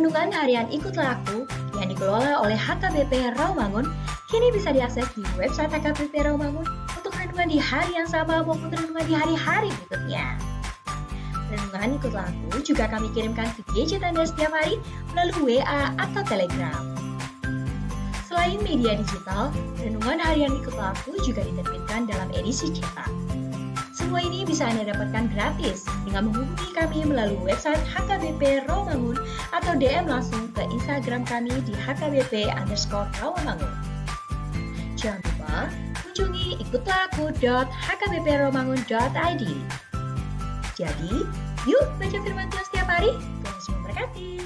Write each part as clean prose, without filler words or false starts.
Renungan harian Ikutlah Aku yang dikelola oleh HKBP Rawamangun kini bisa diakses di website HKBP Rawamangun untuk renungan di hari yang sama maupun renungan di hari-hari berikutnya. Renungan Ikutlah Aku juga kami kirimkan ke gadget Anda setiap hari melalui WA atau Telegram. Selain media digital, renungan harian Ikutlah Aku juga diterbitkan dalam edisi cetak. Semua ini bisa Anda dapatkan gratis dengan menghubungi kami melalui website HKBP Rawamangun atau DM langsung ke Instagram kami di HKBP_Rawamangun. Jangan lupa kunjungi ikutlahku.hkbprawamangun.id. Jadi, yuk baca firman Tuhan setiap hari. Tuhan Yesus memberkati.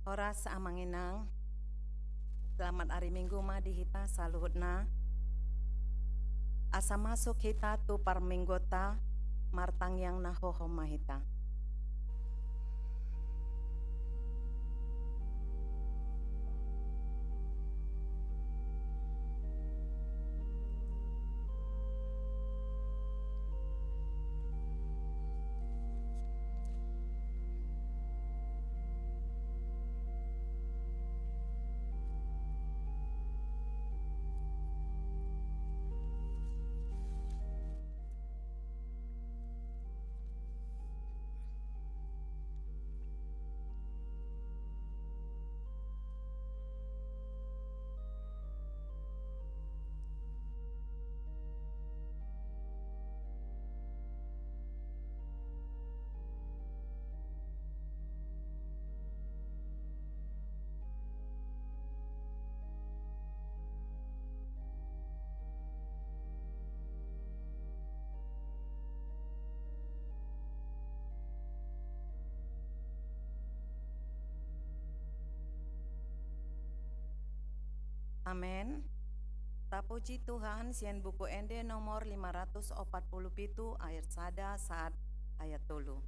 Ora saamanginang, selamat hari Minggu ma dihita saluhutna. Asa masuk hita tu parminggota martang yang nahoho mahita. Amin. Tapuji Tuhan, sien buku ende nomor 547 ayat sada saat ayat 3.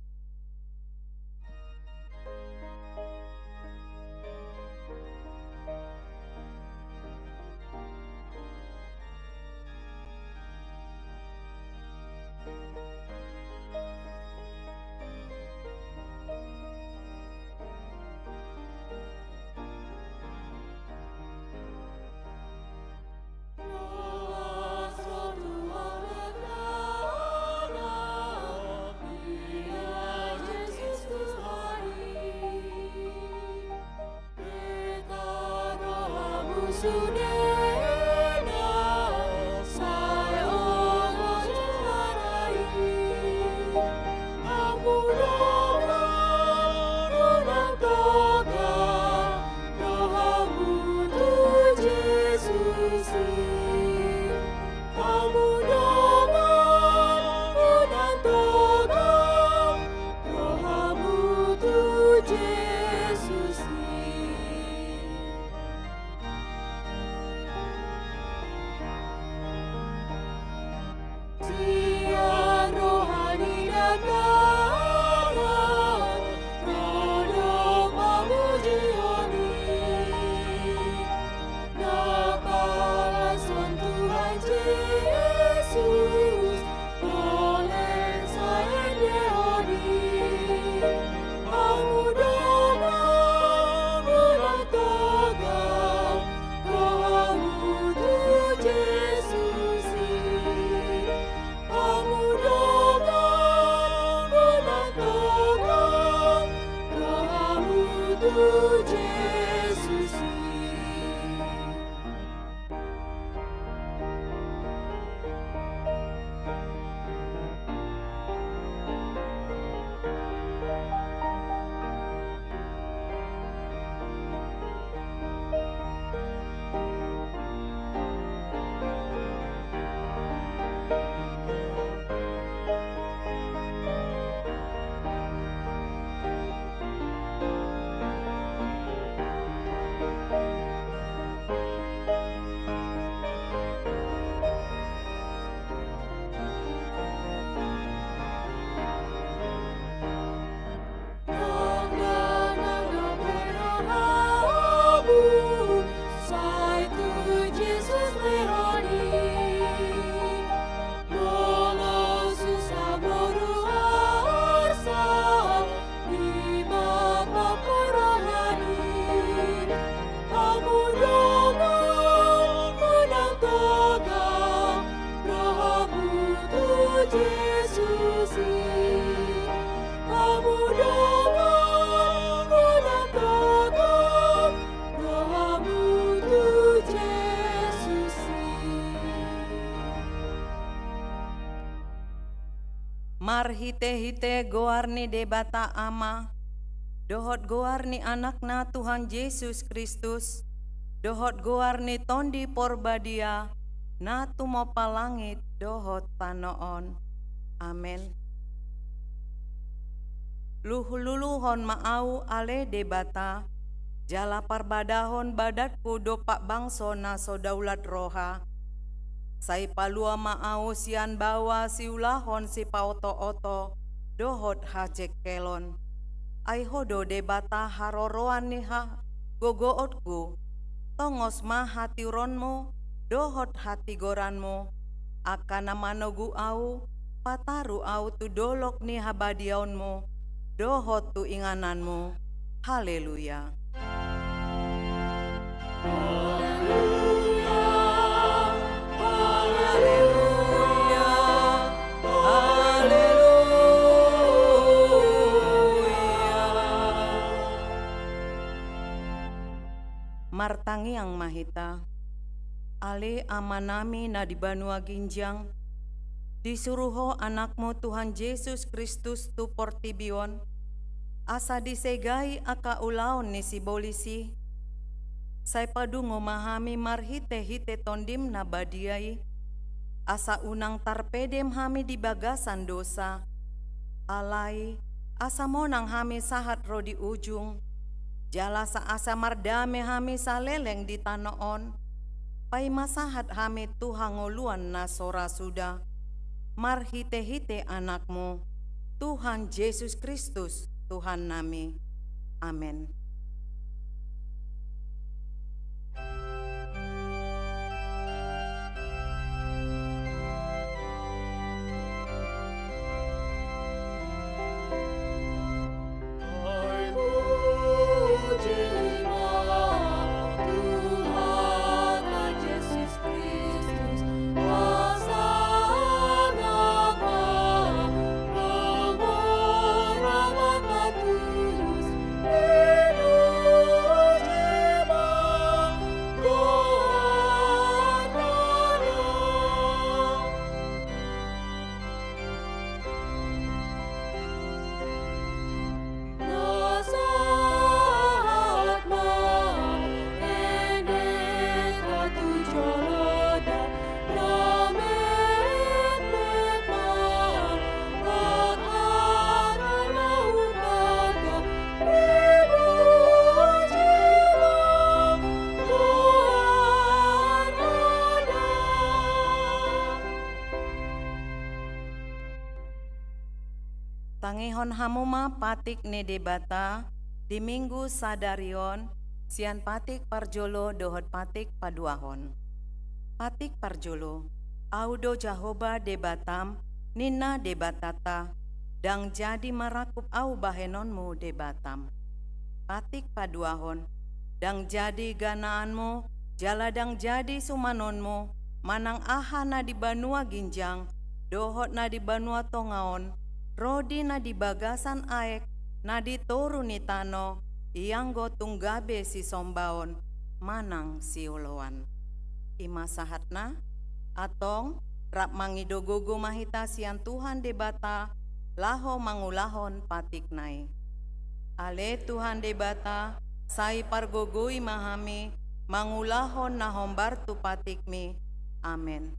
Mar hite-hite goarni debata ama, dohot goarni anakna Tuhan Yesus Kristus, dohot goarni tondi porbadia, na tumopa langit dohot panoon. Amen. Luhuluhon maau ale debata, jala parbadahon badatku dopak bangso na sodaulat roha, sai palua maau sian bawa siulahon si pauto-oto, dohot hajek kelon. Ai hodo debata haroroan niha gogootku, tongos ma hati ronmu, dohot hati goranmu, akana manogu au, pataru au tu dolok ni habadiaunmu, dohot tu ingananmu. Haleluya. Martangi yang mahita, ale amanami na di Banua Ginjang, disuruho anakmu Tuhan Yesus Kristus tu portibion, asa disegai aka ulaon ni si bolisi, sai padungo mahami marhite-hite tondim na badiai, asa unang tarpedem hami di bagasan dosa, alai asa monang hami sahat ro di ujung, jala sa asa mardame hami saleleng di tanoon, pai masahat hame Tuhan ngoluan na sora sudah, marhite-hite anakmu, Tuhan Yesus Kristus, Tuhan nami. Amin. Tangihon hamuma patik ne debata di minggu sadarion sian patik parjolo dohot patik paduahon. Patik parjolo audo Jahoba debatam nina debatata dang jadi marakup au bahenonmu debatam. Patik paduahon dang jadi ganaanmu jaladang jadi sumanonmu manang aha na di banua ginjang dohot na di banua tongaon rodi na di bagasan aek na di toru ni tano ianggo tunggabe si sombaon manang si uloan. Ima sahatna atong rap mangidogogo mahita sian Tuhan debata laho mangulahon patik nai. Ale Tuhan debata sai pargogoi mahami mangulahon na hombar tu patikmi. Amen.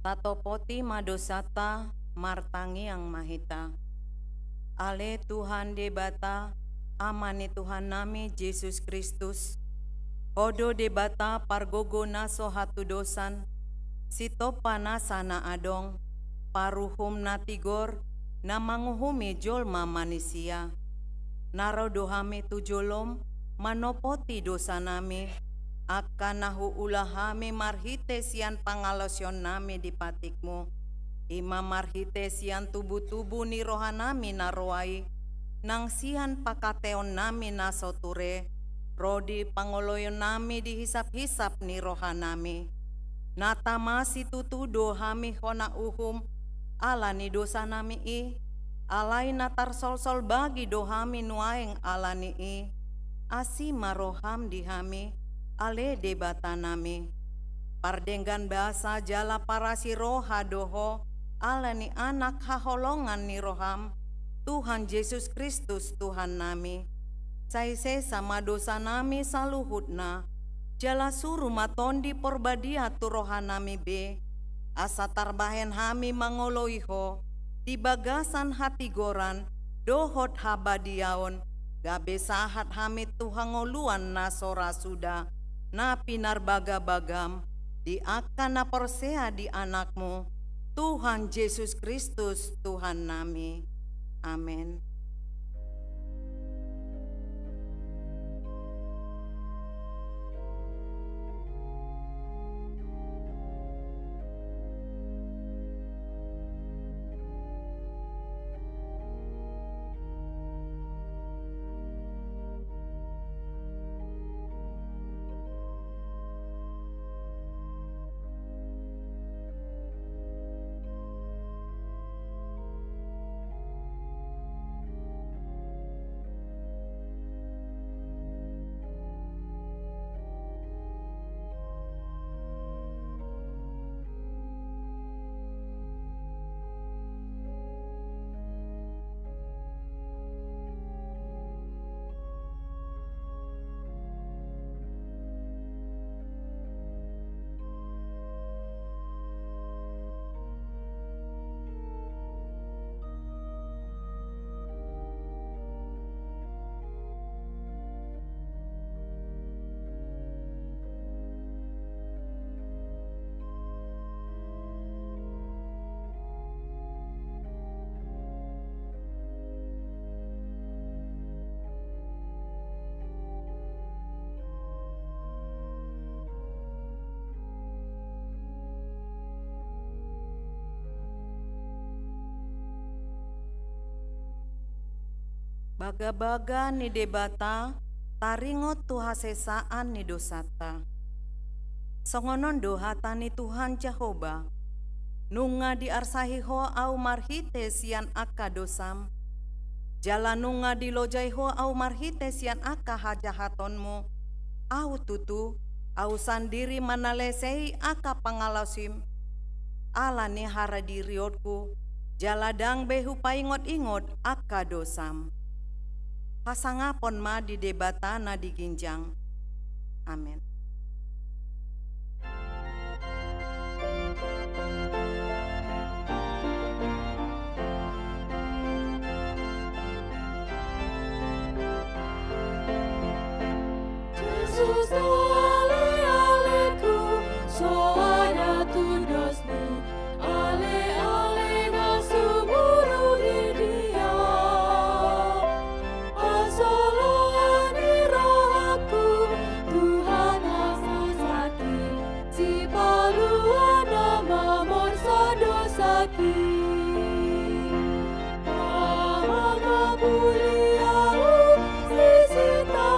Tatopoti madosata martangi yang mahita. Ale Tuhan debata amani Tuhan nami Yesus Kristus. Odo debata pargogo naso hatu dosan. Sitopana sana adong. Paruhum natigor namanguhumi jolma manusia. Naro dohami tujolom manopoti dosa nami. Akan nahu ulahami marhite sian pangalosyon nami di patikmu. Ima marhite sian tubuh-tubuh ni rohanami naroai. Nang sian pakateon nami nasoture. Rodi pangoloyon nami dihisap-hisap ni rohanami. Natamasi tutudo hami hona uhum. Ala ni dosa nami i. Alai natar sol-sol bagi dohami nuaeng ala ni i. Asima roham dihami. Ale debata nami. Pardenggan bahasa jala parasi roha doho. Ala ni anak haholongan ni roham. Tuhan Yesus Kristus Tuhan nami. Saise sama dosa nami saluhutna. Jala suruh matondi porbadia tu rohanami be, asa tarbahen hami mangoloiho, di bagasan hati goran, dohot habadiaon, gabe sahat hami tuhangoluan nasora suda, na pinar baga-bagam, di akan na porsea di anakmu, Tuhan Yesus Kristus Tuhan nami. Amin. Baga-baga ni debata, taringot tuhasesaan ni dosata. Songonon dohata ni Tuhan Jehovah, nunga diarsahiho au marhite sian aka dosam, jala nunga dilojaiho au marhite sian aka hajahatonmu, au tutu, au sandiri manalesei aka pangalasim, ala ni haradiriotku, jaladang behu paingot-ingot aka dosam. Pasangapon ma di debata na diginjang. Amin. Jesus ale aleku soana tudosni ale ale nasumuru dia asalani rohaku Tuhan asasaki si paluana mamor sadosaki mama buliau sisita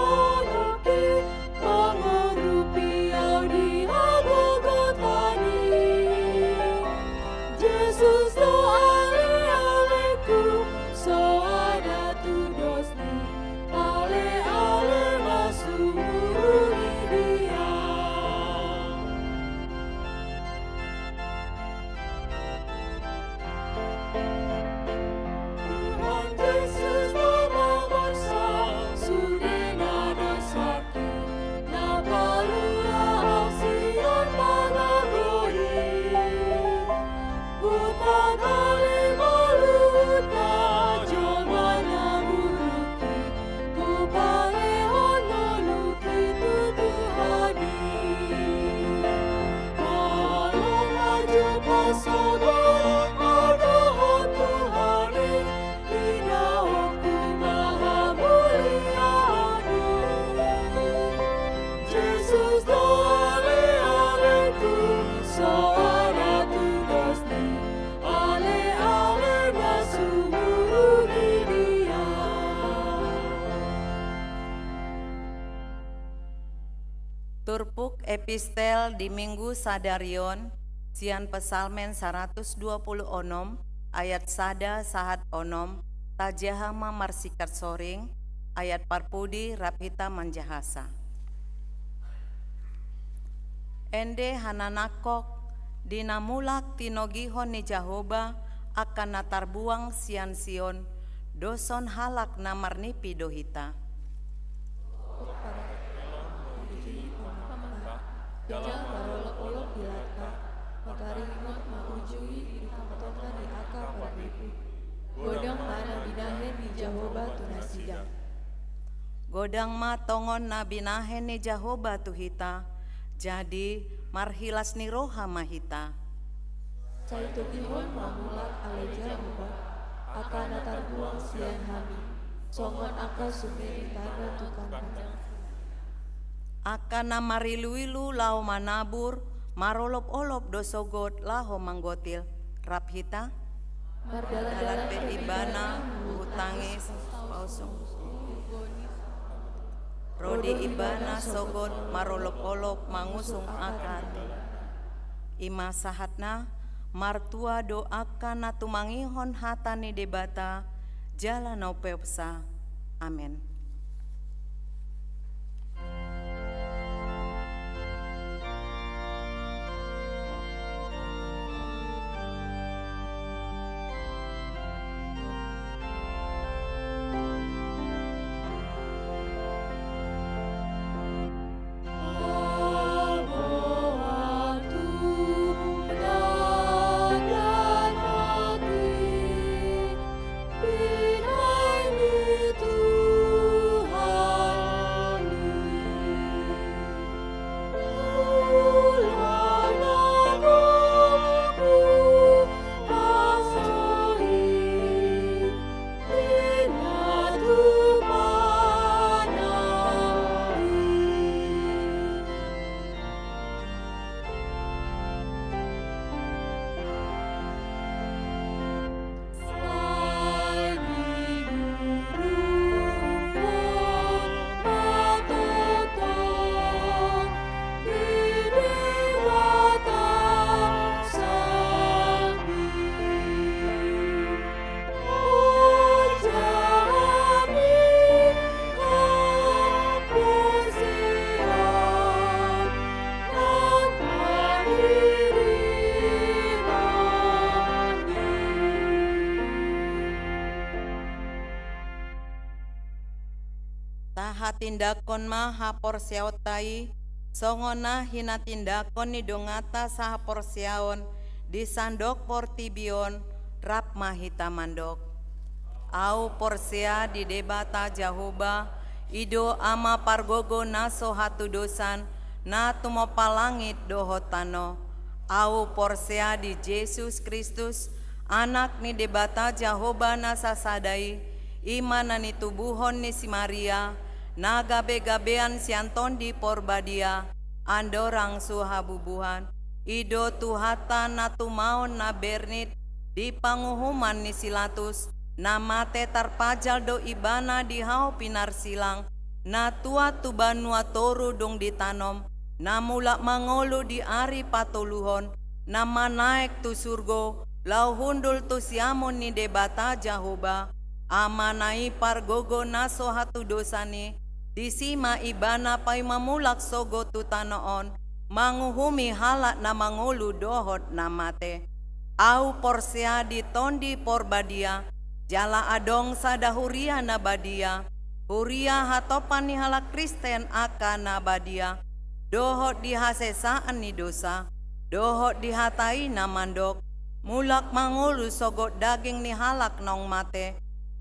Turpuk epistel di Minggu Sadarion, sian pesalmen 120 onom, ayat sada sahat onom, tajahama marsikat soring, ayat parpudi rapita manjahasa. Ende hananakok dinamulak tinogihon ni Jahoba akan natarbuang sian sion, doson halak namarnipi dohita. Jangan marolok-olok dilatna, mataringot maujui dikamatona di aka perdiku. Godang mana binahen di Jahoba tunasidang. Godang ma tongon na binahen ni Jahoba tuhita, jadi marhilas ni roha mahita. Caitu ihon mamulak ale Jahoba, aka natar buang sian hami, songon aka sumeri tanda tukang panjang. Aka na mariluilu lau manabur, marolop-olop dosogot laho manggotil, raphita. Dalat pe ibana, utangis, pausung. Rodi ibana sogot marolop-olop mangusung akat. Ima sahatna, martua doakan na tumangihon hatani debata, jala nau peopsa. Amin. Tindakon ma hapor siautai, songona hina tindakon ni dongata sahapor siaon, di sandok portibion, rap mahita mandok. Au porsia di debata Jahoba, ido ama pargogo naso hatu dosan, na tumopalangit dohotano. Au porsia di Yesus Kristus, anak ni debata Jahoba nasasadai, imana ni tubuhon ni si Maria, na gabe-gabean sianton di porbadia, andorang suhabubuhan, ido tuhata na tumaon na bernit, di panguhuman ni silatus, na mate tarpajal do ibana di hau pinar silang, na tua tubanua toru dong ditanom, na mula mangolo di ari patuluhon, na manaek tu surgo, lau hundul tu siamon ni debata Jahoba, amanai pargogo naso hatu dosani, disima ibana pay mamulak sogo tutanoon, manguhumi halak na mangulu dohot na mate. Au porsia di tondi porbadia, jala adong sada huria na badia, huria hatopan ni halak Kristen aka na badia, dohot di hasesaan ni dosa, dohot di hatai na mandok, mulak mangulu sogot daging ni halak nong mate,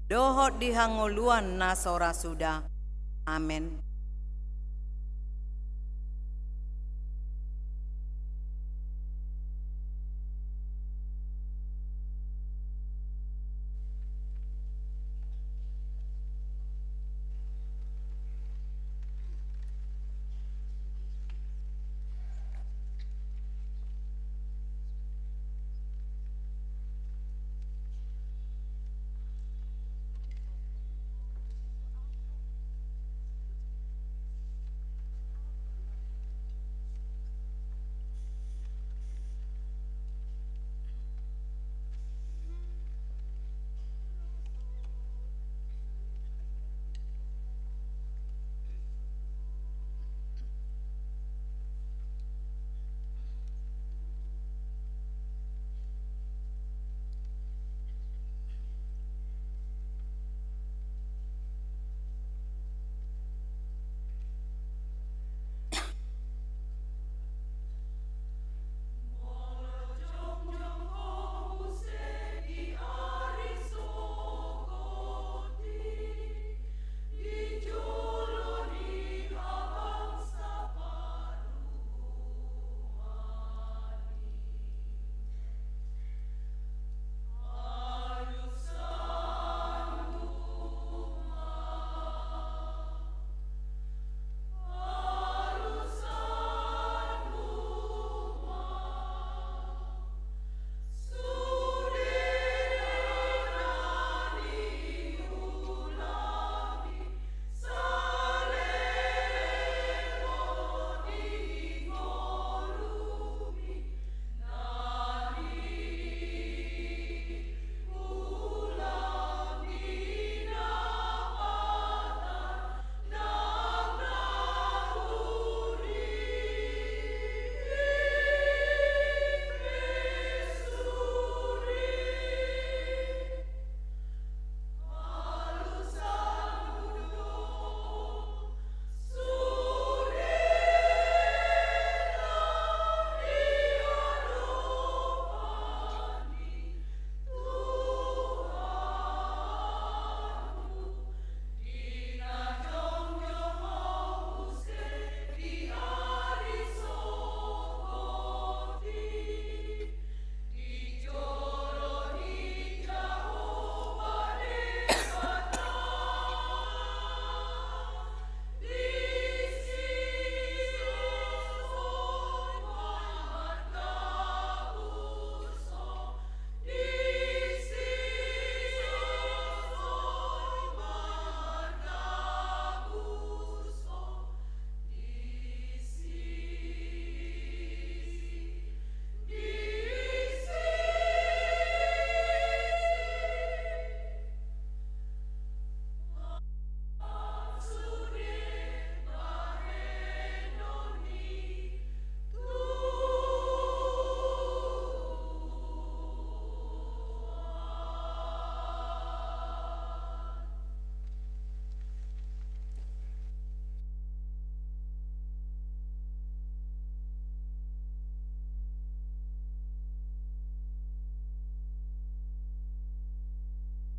dohot di hanguluan na sora suda. Amin.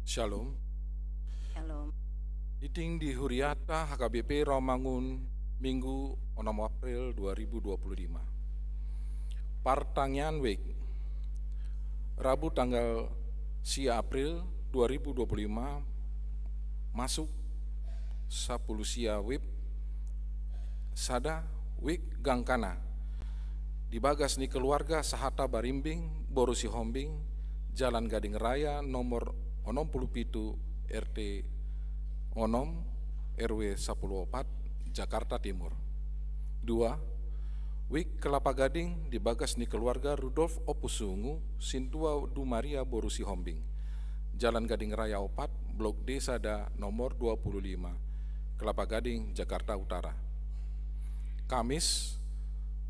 Shalom. Shalom. Iting di Huriata HKBP Rawamangun Minggu 6 April 2025. Pertanyaan week Rabu tanggal 10 April 2025 masuk 10 sia wib sada week gangkana dibagas ni keluarga sahata barimbing borusi hombing Jalan Gading Raya nomor 67 RT 6 RW 14 Jakarta Timur. 2. Wik Kelapa Gading dibagas ni keluarga Rudolf Opusungu Sintua Dumaria Borusi Hombing Jalan Gading Raya 4 Blok D Sada nomor 25 Kelapa Gading Jakarta Utara. Kamis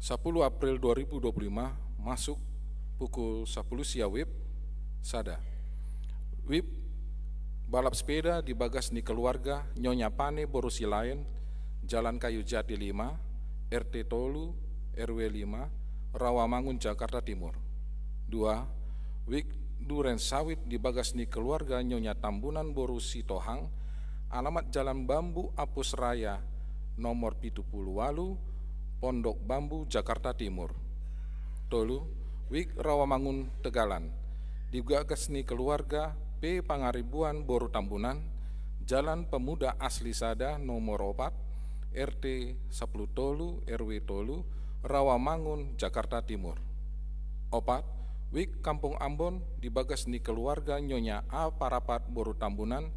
10 April 2025 masuk pukul 10 sia wib sada. Wib balap sepeda dibagas ni keluarga Nyonya Pane Borusi Lain Jalan Kayu Jati 5 RT Tolu RW 5 Rawamangun Jakarta Timur. 2. Wik Duren Sawit dibagas ni keluarga Nyonya Tambunan Borusi Tohang alamat Jalan Bambu Apus Raya nomor 78 Pondok Bambu Jakarta Timur. Tolu Wik Rawamangun Tegalan digagas ni keluarga P. Pangaribuan Boru Tambunan Jalan Pemuda Asli Sada nomor 4 RT 10 Tolu RW Tolu Rawamangun Jakarta Timur. 4. Wik Kampung Ambon dibagas ni keluarga Nyonya A. Parapat Boru Tambunan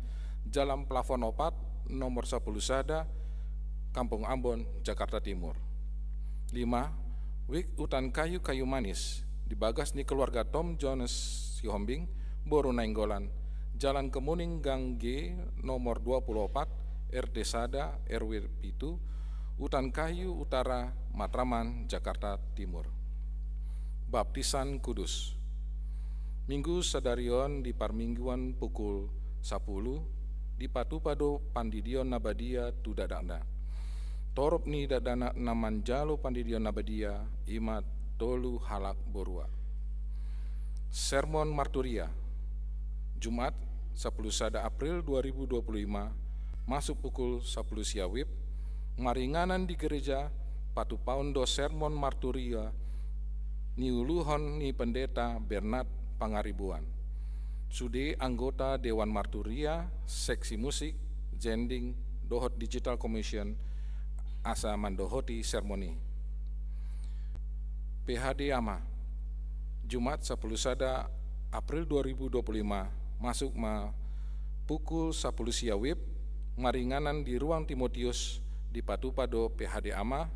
Jalan Plafon 4 nomor 10 Sada Kampung Ambon Jakarta Timur. 5. Wik Utan Kayu Kayu Manis dibagas ni keluarga Tom Jones Sihombing Boru Nainggolan Jalan Kemuning Gang G nomor 24 RT Sada RW 7 Utan Kayu Utara Matraman Jakarta Timur. Baptisan Kudus Minggu Sadarion di Parmingguan pukul 10 di Patupado Pandidion Nabadia Tudadana Torop ni dadana naman jalo Pandidion Nabadia Imat Tolu Halak Borua. Sermon Marturia Jumat 10 Sada April 2025 masuk pukul 10 sia wib maringanan di gereja Patupaundo Sermon Marturia niuluhon ni Pendeta Bernard Pangaribuan Sude anggota Dewan Marturia Seksi Musik Jending Dohot Digital Commission asa mandohoti sermoni. PHD Ama Jumat 10 Sada April 2025 masuk pukul 10 sia wib maringanan di ruang Timotius di Patupado PHD Ama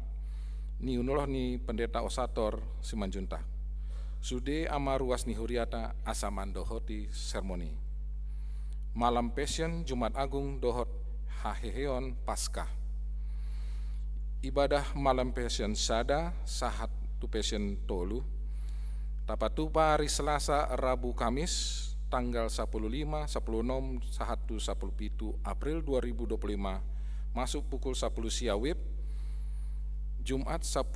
niunoloh ni Pendeta Osator Simanjuntak Sude Ama ruas ni Huriata asa mandohoti sermoni. Malam Passion Jumat Agung dohot Haheheon Paskah ibadah malam Passion Sada sahat tu Passion Tolu Tapatupa hari Selasa Rabu Kamis tanggal 15 16 sahat tu 17 April 2025 masuk pukul 10 sia wib Jumat 10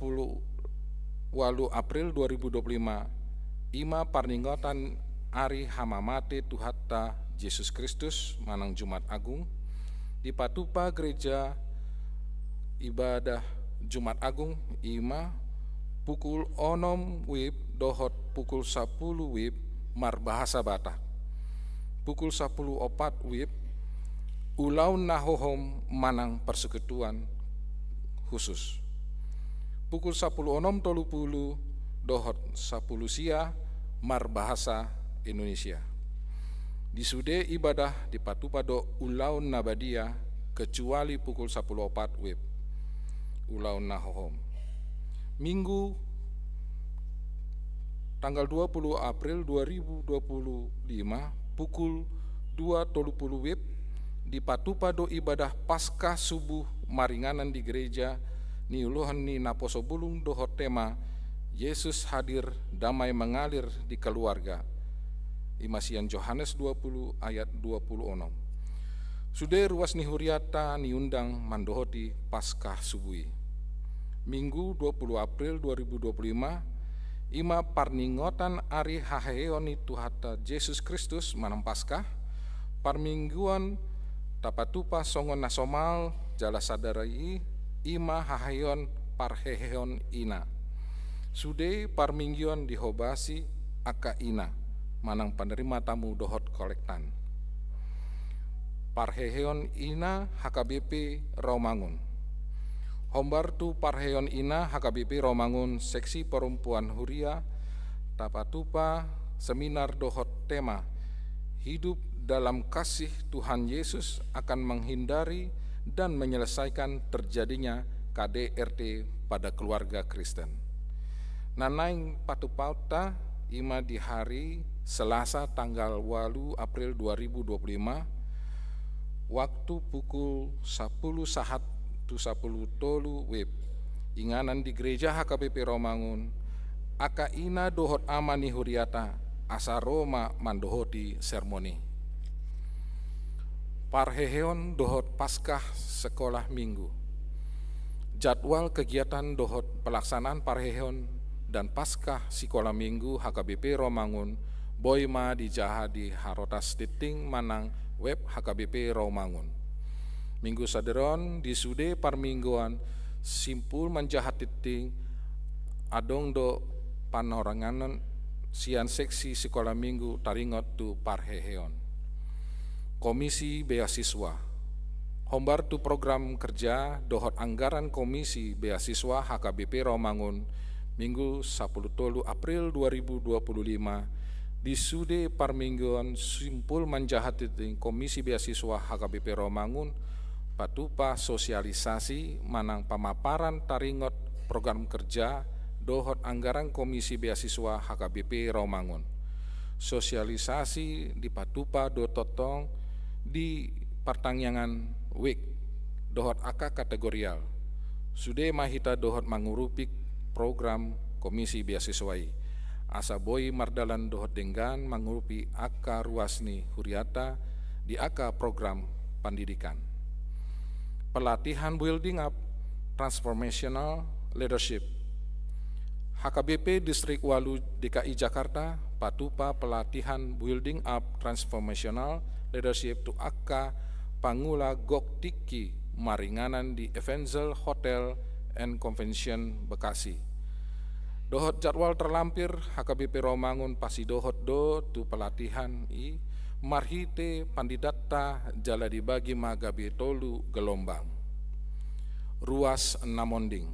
walu April 2025 ima parningotan Ari Hamamate Tuhatta Yesus Kristus manang Jumat Agung di Patupa Gereja Ibadah Jumat Agung ima pukul 6 wib dohot pukul 10 wib marbahasa Batak pukul 10 opat wib ulau nahohom manang persekutuan khusus pukul 10 onom tolu pulu dohot 10 sia marbahasa Indonesia di sude ibadah di Patupado ulau Nabadia kecuali pukul 10 opat wib ulau nahohom. Minggu tanggal 20 April 2025 pukul 2.30 wib di Patupado ibadah Paskah subuh maringanan di gereja niuluhan ni Naposo Bulung dohot tema Yesus hadir damai mengalir di keluarga Imasian Yohanes 20 ayat 26 Sude ruas ni Huriata niundang mandohoti Paskah subuhi. Minggu 20 April 2025 ima parningotan Ari Haheoni Tuhatta Yesus Kristus manang Paskah Parmingguan tapatupa songon nasomal jala sadarai ima hahayon parheheon ina. Sude parmingguan dihobasi aka ina manang penerima tamu dohot kolektan. Parheheon ina HKBP Rawamangun. Hombartu parheon ina HKBP Rawamangun seksi perempuan huria tapatupa seminar dohot tema hidup dalam kasih Tuhan Yesus akan menghindari dan menyelesaikan terjadinya KDRT pada keluarga Kristen. Nanaing patupauta ima di hari Selasa tanggal 8 April 2025 waktu pukul 10 sahat tu 10 tolu web inganan di gereja HKBP Rawamangun aka ina dohot amani huriata asa Roma mandohoti sermoni. Parheheon dohot Paskah sekolah minggu. Jadwal kegiatan dohot pelaksanaan Parheheon dan Paskah sekolah minggu HKBP Rawamangun boima dijaha di harotas titing manang web HKBP Rawamangun. Minggu saderon di sude parmingguan simpul menjahat titing adong do panoranganan sian seksi sekolah minggu taringot tu Parheheon. Komisi Beasiswa Hombartu program kerja dohot anggaran Komisi Beasiswa HKBP Rawamangun Minggu 10 April 2025 di sude parmingguan simpul manjahat titing Komisi Beasiswa HKBP Rawamangun patupa sosialisasi manang pamaparan taringot program kerja dohot anggaran Komisi Beasiswa HKBP Rawamangun. Sosialisasi di patupa do totong di pertanyaan week dohot aka kategorial. Sude mahita dohot mangurupik program Komisi Beasiswai. Asa boi mardalan dohot denggan mangurupi aka ruasni huriata di aka program pendidikan. Pelatihan building up transformational leadership. HKBP Distrik Walu DKI Jakarta patupa pelatihan building up transformational leadership tu aka pangula goktiki maringanan di Evangel Hotel and Convention Bekasi. Dohot jadwal terlampir HKBP Rawamangun pasi dohot do tu pelatihan i marhite pandidatta jala dibagi magabi tolu gelombang. Ruas Namonding.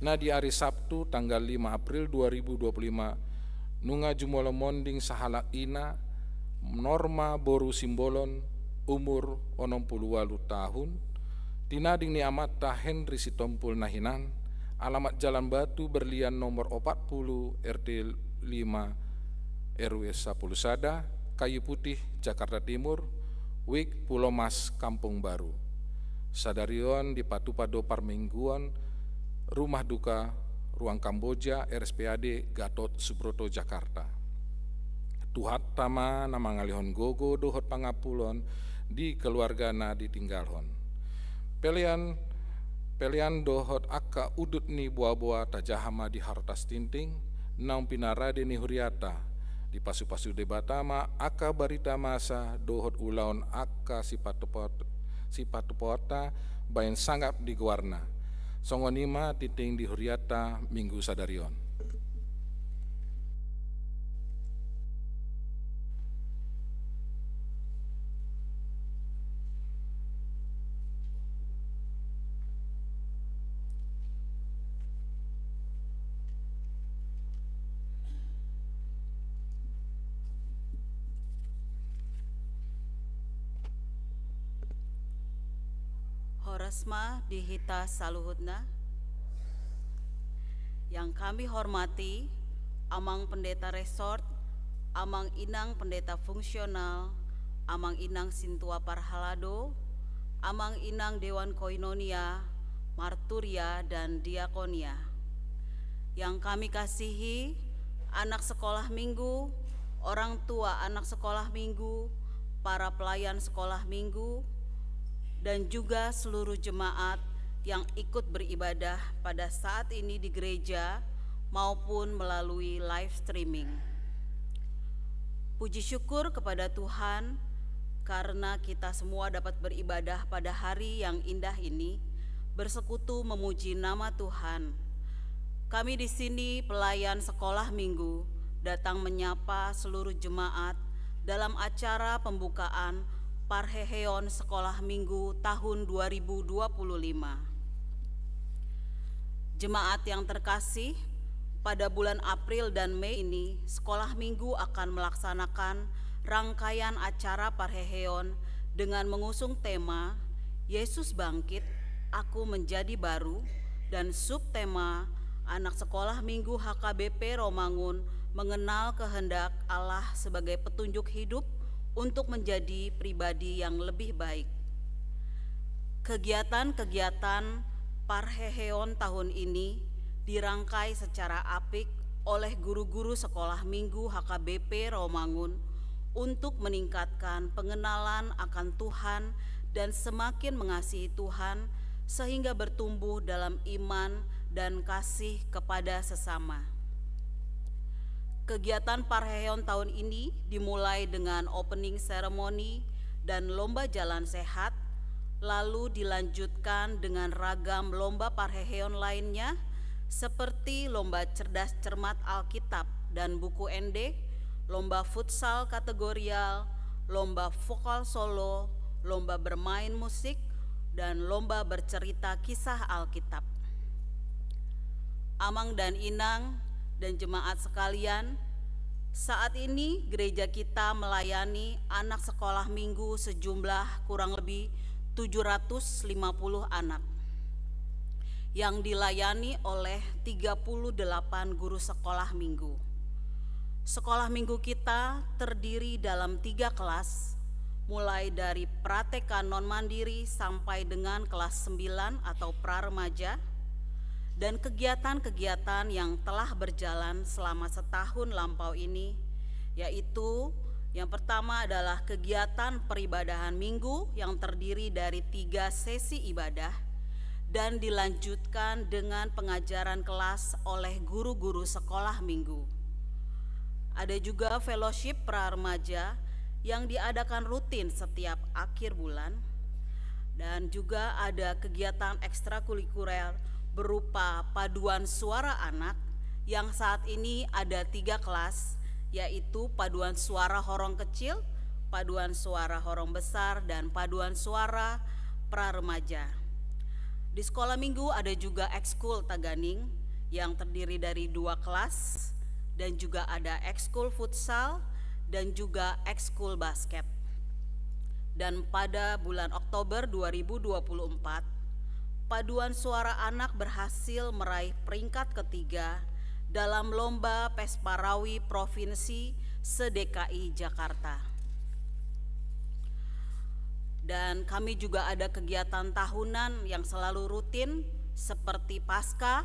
Nah di hari Sabtu tanggal 5 April 2025 nunga jumolo monding sahala ina norma boru simbolon umur 68 tahun tinading ni amata Henry Sitompul Nahinan alamat Jalan Batu Berlian nomor 40 RT 5 RW 10 Sada Kayu Putih Jakarta Timur Wik Pulau Mas Kampung Baru. Sadarion di Patupado Parmingguan Rumah Duka Ruang Kamboja RSPAD Gatot Subroto Jakarta. Tuhat tama nama ngalihon gogo dohot pangapulon di keluarga na ditinggalhon. Pelian dohot aka udut ni buah-buah tajahama di hartas tinting naung pinarade ni huriata di pasu-pasu debatama aka barita masa dohot ulaon aka sipatupota bayan sanggap di guarna. Songonima titing di huriata minggu sadarion. Horesma dihita saluhutna. Yang kami hormati Amang Pendeta Resort, Amang Inang Pendeta Fungsional, Amang Inang Sintua Parhalado, Amang Inang Dewan Koinonia, Marturia dan Diakonia. Yang kami kasihi anak sekolah minggu, orang tua anak sekolah minggu, para pelayan sekolah minggu, dan juga seluruh jemaat yang ikut beribadah pada saat ini di gereja maupun melalui live streaming. Puji syukur kepada Tuhan karena kita semua dapat beribadah pada hari yang indah ini, bersekutu memuji nama Tuhan. Kami di sini pelayan sekolah minggu datang menyapa seluruh jemaat dalam acara pembukaan Parheheon Sekolah Minggu tahun 2025. Jemaat yang terkasih, pada bulan April dan Mei ini, Sekolah Minggu akan melaksanakan rangkaian acara Parheheon dengan mengusung tema Yesus Bangkit, Aku Menjadi Baru, dan subtema Anak Sekolah Minggu HKBP Romangun mengenal kehendak Allah sebagai petunjuk hidup untuk menjadi pribadi yang lebih baik. Kegiatan-kegiatan Parheheon tahun ini dirangkai secara apik oleh guru-guru Sekolah Minggu HKBP Romangun untuk meningkatkan pengenalan akan Tuhan dan semakin mengasihi Tuhan sehingga bertumbuh dalam iman dan kasih kepada sesama. Kegiatan Parheheon tahun ini dimulai dengan opening ceremony dan lomba jalan sehat, lalu dilanjutkan dengan ragam lomba Parheheon lainnya seperti lomba cerdas cermat Alkitab dan buku ND, lomba futsal kategorial, lomba vokal solo, lomba bermain musik, dan lomba bercerita kisah Alkitab. Amang dan Inang dan jemaat sekalian, saat ini gereja kita melayani anak sekolah minggu sejumlah kurang lebih 750 anak yang dilayani oleh 38 guru sekolah minggu. Sekolah minggu kita terdiri dalam 3 kelas, mulai dari prateka non-mandiri sampai dengan kelas 9 atau pra-remaja, dan kegiatan-kegiatan yang telah berjalan selama setahun lampau ini, yaitu yang pertama adalah kegiatan peribadahan minggu yang terdiri dari 3 sesi ibadah dan dilanjutkan dengan pengajaran kelas oleh guru-guru sekolah minggu. Ada juga fellowship pra-remaja yang diadakan rutin setiap akhir bulan, dan juga ada kegiatan ekstrakurikuler berupa paduan suara anak yang saat ini ada 3 kelas, yaitu paduan suara horong kecil, paduan suara horong besar, dan paduan suara pra-remaja. Di sekolah minggu ada juga ekskul Taganing yang terdiri dari 2 kelas, dan juga ada ekskul futsal dan juga ekskul basket. Dan pada bulan Oktober 2024, paduan suara anak berhasil meraih peringkat ketiga dalam lomba Pesparawi Provinsi se-DKI Jakarta. Dan kami juga ada kegiatan tahunan yang selalu rutin seperti Paskah,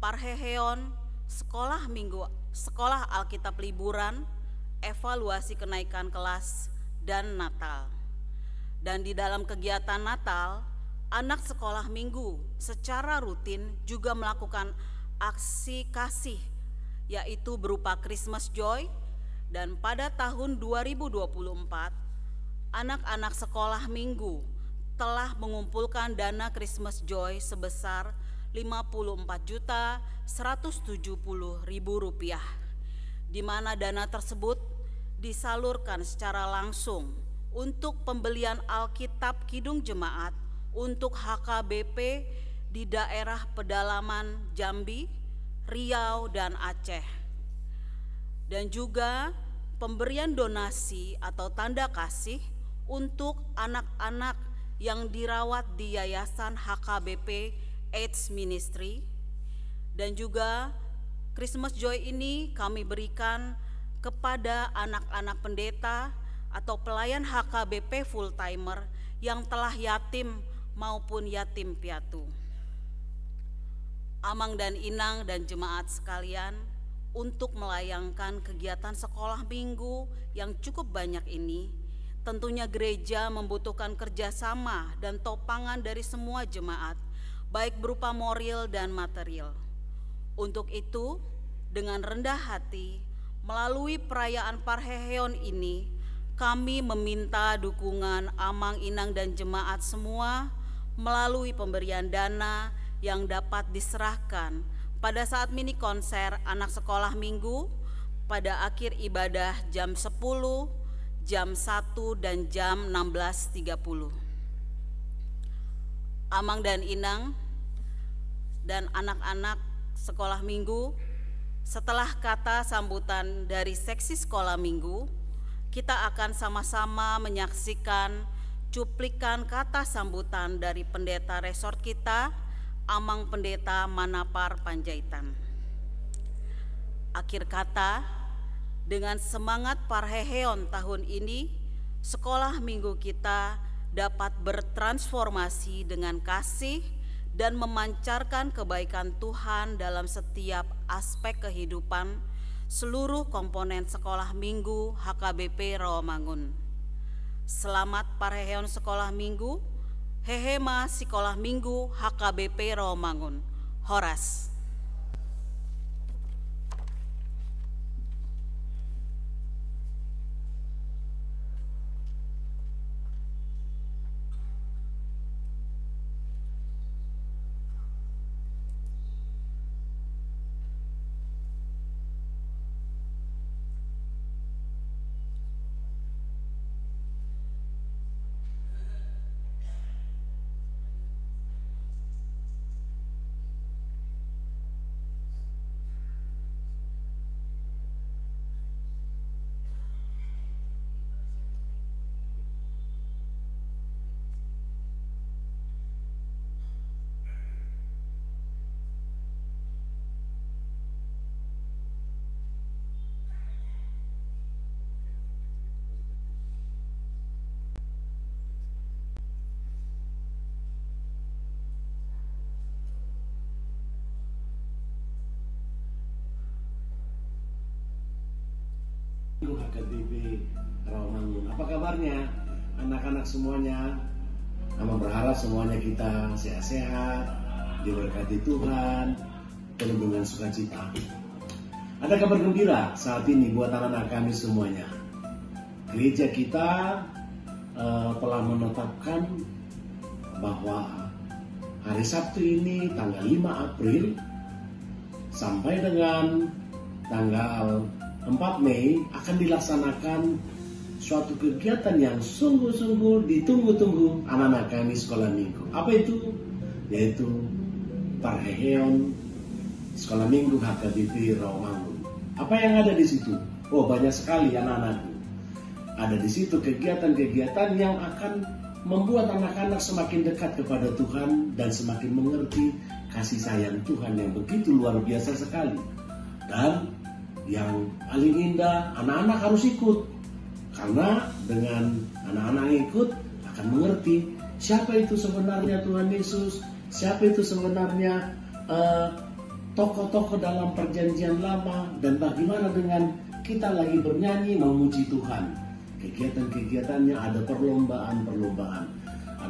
Parheheon, sekolah minggu, sekolah Alkitab liburan, evaluasi kenaikan kelas, dan Natal. Dan di dalam kegiatan Natal, anak sekolah minggu secara rutin juga melakukan aksi kasih, yaitu berupa Christmas Joy, dan pada tahun 2024, anak-anak sekolah minggu telah mengumpulkan dana Christmas Joy sebesar Rp54.170.000, di mana dana tersebut disalurkan secara langsung untuk pembelian Alkitab Kidung Jemaat untuk HKBP di daerah pedalaman Jambi, Riau, dan Aceh. Dan juga pemberian donasi atau tanda kasih untuk anak-anak yang dirawat di Yayasan HKBP AIDS Ministry. Dan juga Christmas Joy ini kami berikan kepada anak-anak pendeta atau pelayan HKBP full timer yang telah yatim maupun yatim piatu. Amang dan Inang dan jemaat sekalian, untuk melayangkan kegiatan sekolah minggu yang cukup banyak ini, tentunya gereja membutuhkan kerjasama dan topangan dari semua jemaat, baik berupa moral dan material. Untuk itu, dengan rendah hati, melalui perayaan Parheheon ini, kami meminta dukungan Amang, Inang, dan jemaat semua melalui pemberian dana yang dapat diserahkan pada saat mini konser anak sekolah minggu pada akhir ibadah jam 10, jam 1, dan jam 16.30. Amang dan Inang dan anak-anak sekolah minggu, setelah kata sambutan dari seksi sekolah minggu, kita akan sama-sama menyaksikan cuplikan kata sambutan dari pendeta resort kita, Amang Pendeta Manapar Panjaitan. Akhir kata, dengan semangat Parheheon tahun ini, sekolah minggu kita dapat bertransformasi dengan kasih dan memancarkan kebaikan Tuhan dalam setiap aspek kehidupan seluruh komponen sekolah minggu HKBP Rawamangun. Selamat Parheheon sekolah minggu, Hehema sekolah minggu HKBP Rawamangun. Horas. HKBP Rawamangun. Apa kabarnya anak-anak semuanya? Kami berharap semuanya kita sehat-sehat, diberkati Tuhan, penuh dengan sukacita. Ada kabar gembira saat ini buat anak-anak kami semuanya. Gereja kita telah menetapkan bahwa hari Sabtu ini tanggal 5 April sampai dengan tanggal 4 Mei akan dilaksanakan suatu kegiatan yang sungguh-sungguh ditunggu-tunggu anak-anak kami sekolah minggu. Apa itu? Yaitu Parheheon sekolah minggu HKBP Rawamangun. Apa yang ada di situ? Oh, banyak sekali anak-anakku. Ada di situ kegiatan-kegiatan yang akan membuat anak-anak semakin dekat kepada Tuhan dan semakin mengerti kasih sayang Tuhan yang begitu luar biasa sekali. Dan yang paling indah, anak-anak harus ikut, karena dengan anak-anak ikut akan mengerti siapa itu sebenarnya Tuhan Yesus, siapa itu sebenarnya tokoh-tokoh dalam perjanjian lama, dan bagaimana dengan kita lagi bernyanyi memuji Tuhan. Kegiatan-kegiatannya ada perlombaan-perlombaan,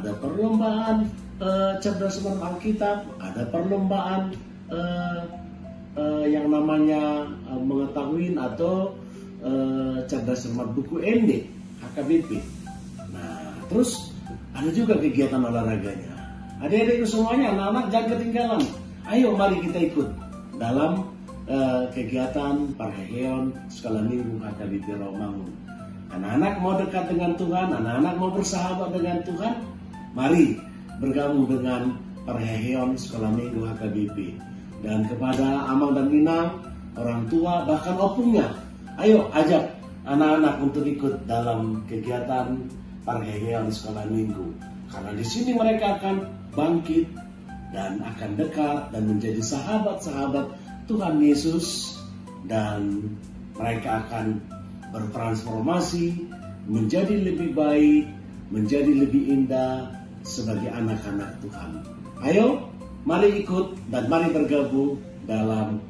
ada perlombaan cerdas cermat Alkitab, ada perlombaan yang namanya mengetahui atau cerdas cermat buku ND HKBP. Nah, terus ada juga kegiatan olahraganya. Adik-adik semuanya, anak-anak jangan ketinggalan. Ayo mari kita ikut dalam kegiatan Parheheon sekolah minggu HKBP Rawamangun. Anak-anak mau dekat dengan Tuhan, anak-anak mau bersahabat dengan Tuhan, mari bergabung dengan Parheheon sekolah minggu HKBP. Dan kepada Amang dan Inang, orang tua, bahkan opungnya, ayo ajak anak-anak untuk ikut dalam kegiatan Parheheon sekolah minggu. Karena di sini mereka akan bangkit dan akan dekat dan menjadi sahabat-sahabat Tuhan Yesus, dan mereka akan bertransformasi menjadi lebih baik, menjadi lebih indah sebagai anak-anak Tuhan. Ayo, mari ikut dan mari bergabung dalam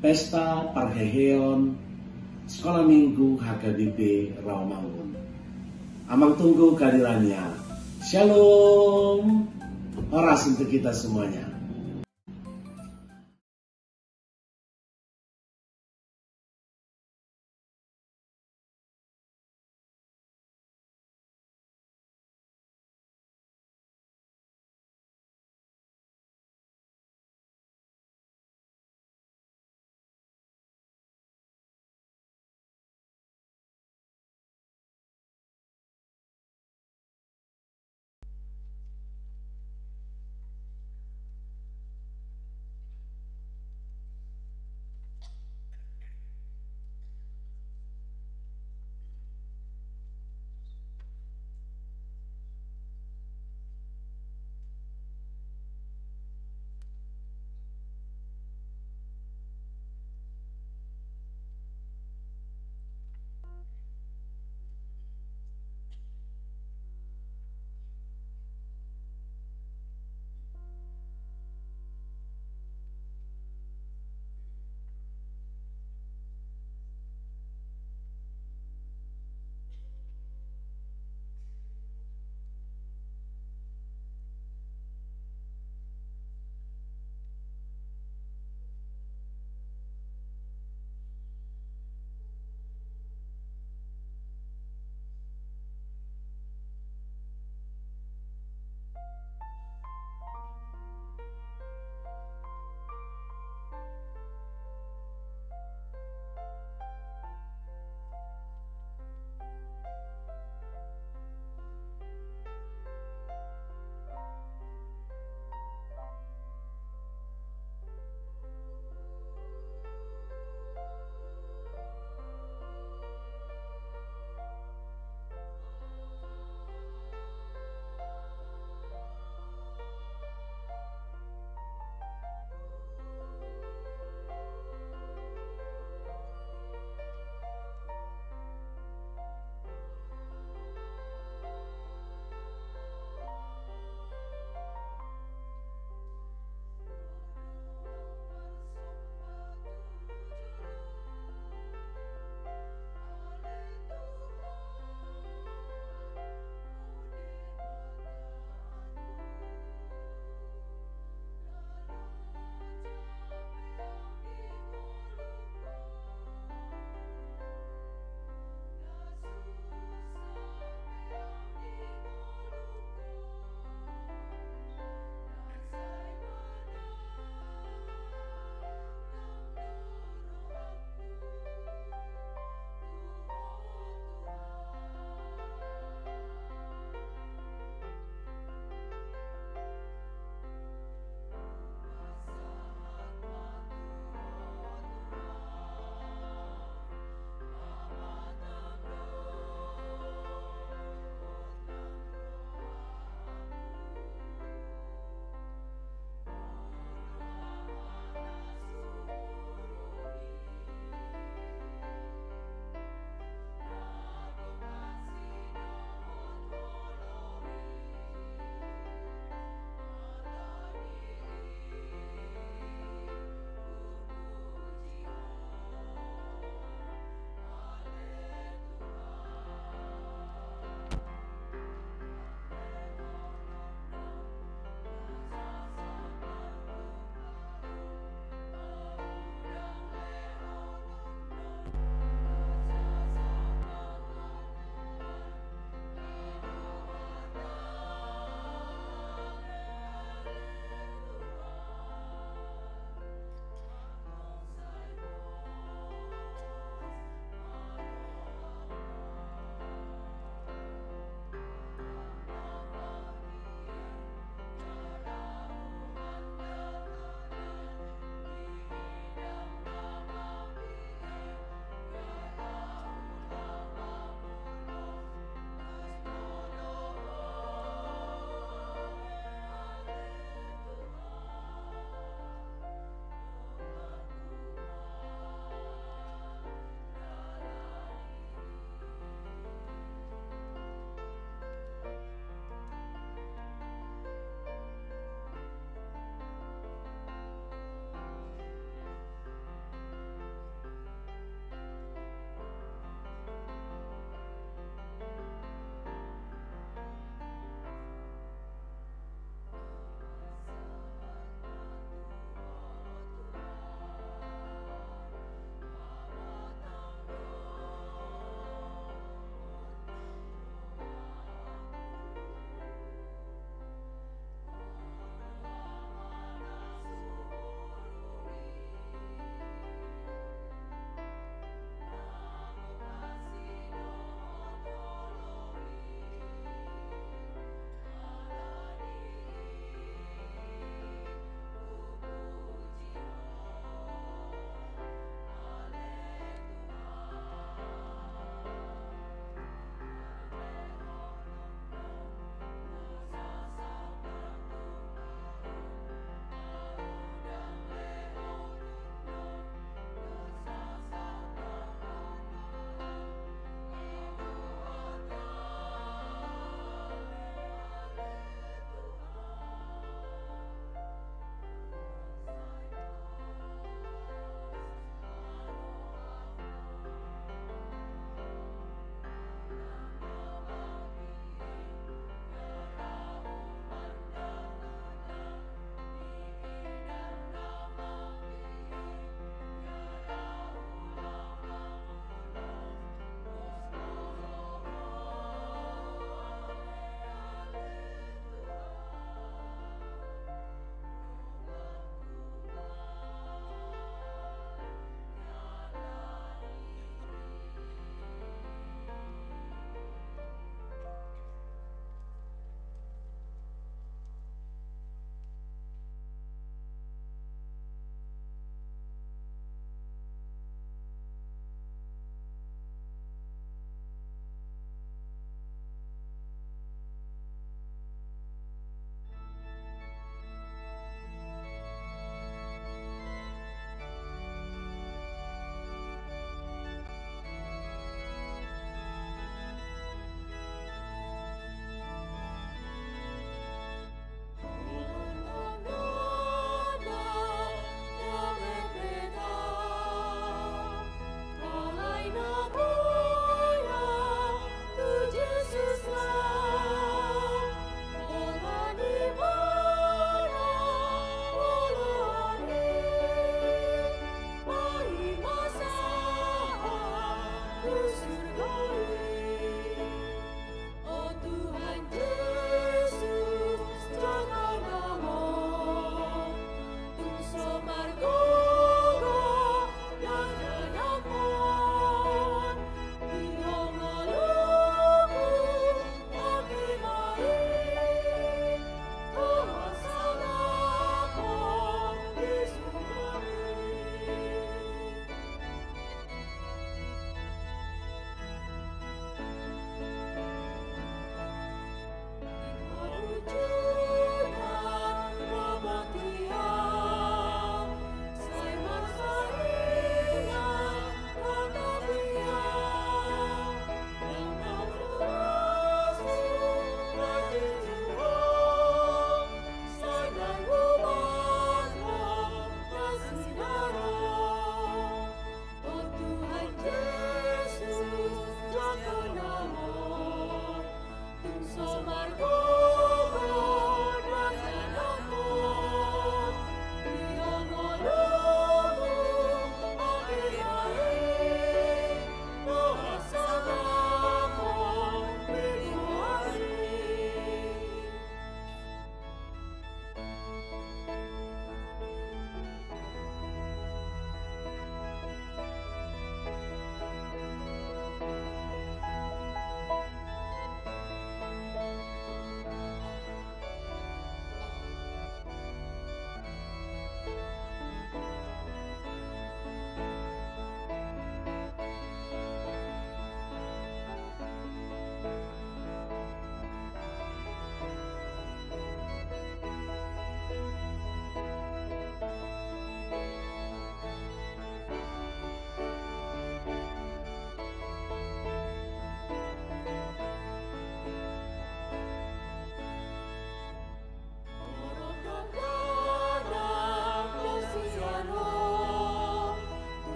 Pesta Parheheon Sekolah Minggu HKBP Rawamangun. Amang tunggu kehadirannya. Shalom. Horas untuk kita semuanya.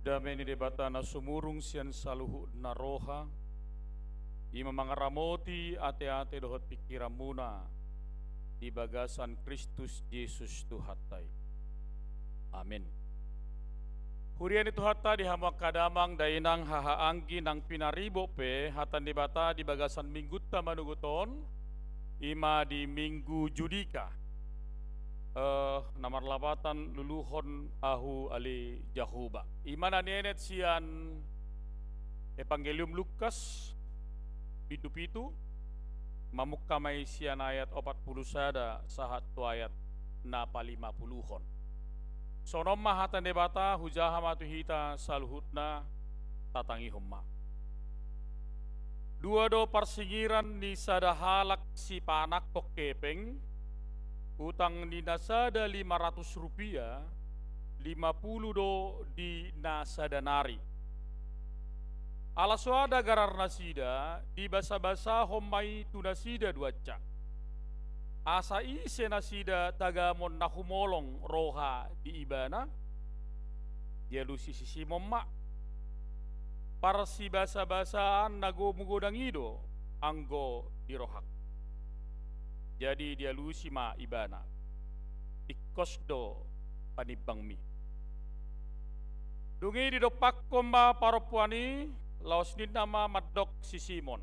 Damai ni debata na sumurung sian saluhu na roha, ima mangaramoti ate-ate dohot pikiran muna di bagasan Kristus Yesus Tuhatai. Amin. Hurian itu hatta di hamak kadamang dainang hahaanggi nang pinaribo pe hatan debata di bagasan mingguta manuguton ima di minggu judika. Namar labatan luluhon ahu ali Jahoba. Imana nenet sian Evangelium Lukas pitu-pitu mamukkamai sian ayat 40 sada sahat tu ayat napa 50-hon. Sonom mahatan debata hujaha matu hita saluhutna tatangi humma. Dua do parsingiran ni sada halak si panak pokepeng utang di nasada 500 rupiah, 50 do di nasada nari. Alaswada garar nasida, di basa-basa homai tu nasida duaca. Asa ise nasida tagamon nahumolong roha di ibana, dia lusi sisi momma. Parsi basa-basaan nago mugodang ido, anggo di rohak. Jadi dia lusi ma ibana ikos do panibang mi. Dungi di dopak komba paropuani laos ni nama madok si Simon.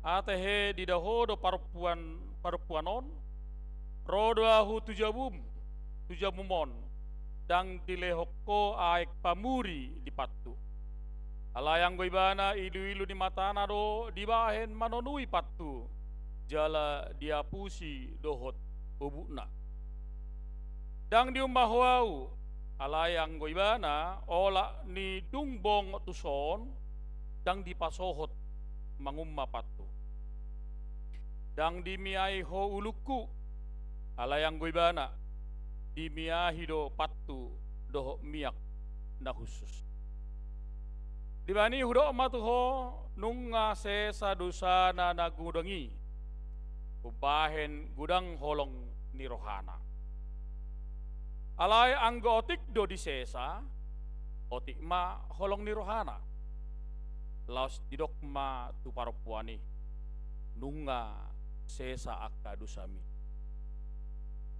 Atehe di dahodo parupuanon rodo ahu tujabumon dang dilehoko aek pamuri di patu. Alayang goibana ilu-ilu di matana do dibahen manonui patu. Jala diapusi dohot ubukna. Dang diumbahwau alayang goibana ola ni dungbong tuson dang dipasohot mangumma patu. Dang dimiai ho uluku alayang goibana dimiahi do patu dohot miak na khusus. Dibani hudo matuho nunga sesa dosana nagudangi ubahen gudang holong ni rohana. Alay anggo otik do di sesa, otik ma holong ni rohana. Laos didok ma tu paropuani, nunga sesa akka dusami.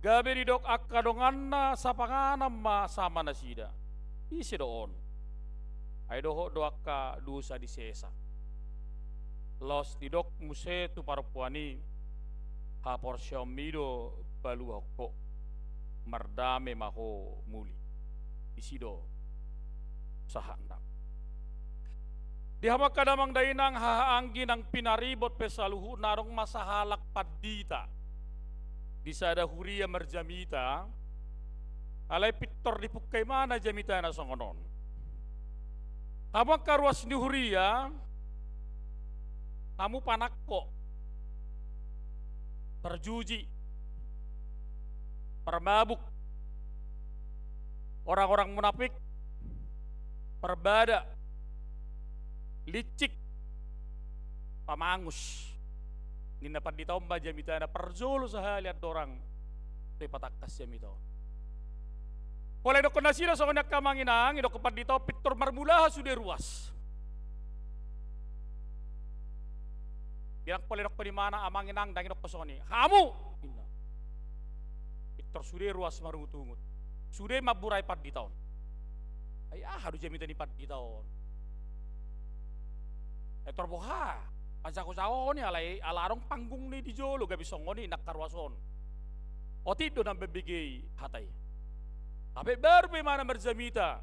Gabe didok akka donganna sapanganam ma sama nasida. Isi doon. Ay doho do akka dusa di sesa. Laos didok muse tu paropuani, ha porsyomido baluhoko mardame maho muli isido sahanda di hamak kadamang dainang haanggi nang pinaribot pesaluhu narong masahalak padita di sada huria merjamita alay pitor di pukkay mana jamita na songonon hamak karuas ni huria kamu panakko terjuji, permabuk, orang-orang munafik, perbada, licik, pamangus. Ini dapat ditomba jamitana perzulu sahaliat orang tepatakas jamito. Oleh dok nasira so nak kamanginang, dok kepat dito pitor marmulaha sudah ruas. Bilang boleh dok di mana amanginang dangin dok pesoni. Kamu, pitor sudah ruas marungut-ungut. Sudah maburai 4 di tahun. Ayah harus jamita ni 4 di tahun. Etor boha, pasako-sako ni alay alarong panggung ni di jolo gabi songo ni nakarwason. Oti do nang bebigay hatay. Tapi baru bagaimana berjamita.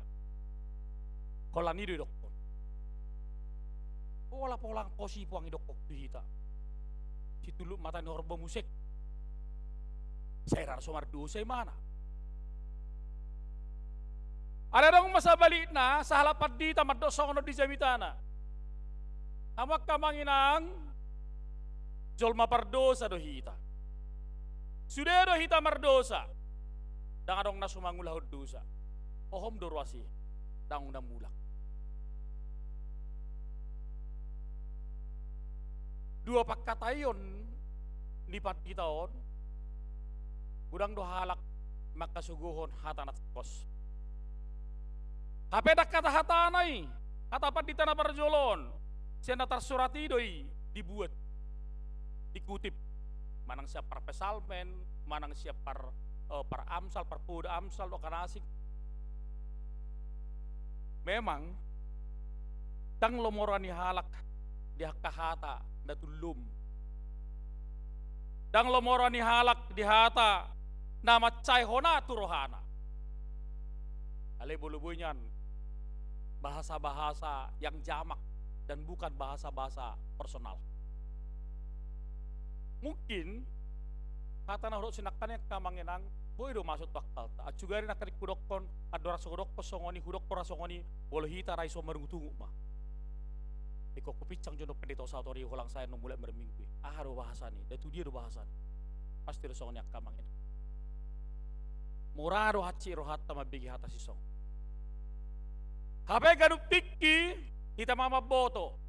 Kolan ni dok. Pola-polang posi puang idok waktu hita. Si tuluk mata norba musik. Saya rasa somar dosa mana? Ada dong masa balik na sa halapat di tamat dosong no di jamitana. Amak kamanginang jolma pardosa do hita. Sudah do hita mardosa. Dang adong nasumangulahod dosa. Ohom dorwasi dang undang mulak. Dua pakkatayon lipat di tahun gudang do halak makasuguhon hatanat kos Kapedak kata hatanai, kata apa di tanah parjolon, sian datar surat idoi dibuat, dikutip, manang siap par pesalmen, manang siap par amsal, par puda amsal, dokan asik. Memang, tang lomorani halak di kahata datulum. Dang lomorani halak di hata nama cai hona turohana. Ale bulu-bunyan bahasa-bahasa yang jamak dan bukan bahasa-bahasa personal. Mungkin kata na huruf sinakkan kamanginang boy do masuk bakal ta acugari nak kudokon adora sodok posongoni hudok pora songoni bolo hita raiso merungutungu mah. Iko kupicang jono pendeta satori holang saya no mulai merminggu. Do bahasa ni, datu dia do bahasa ni. Pasti do songoni kamangin. Murado haci rohat tama bigi hata sisong. Hape gadu pikki hita mama boto.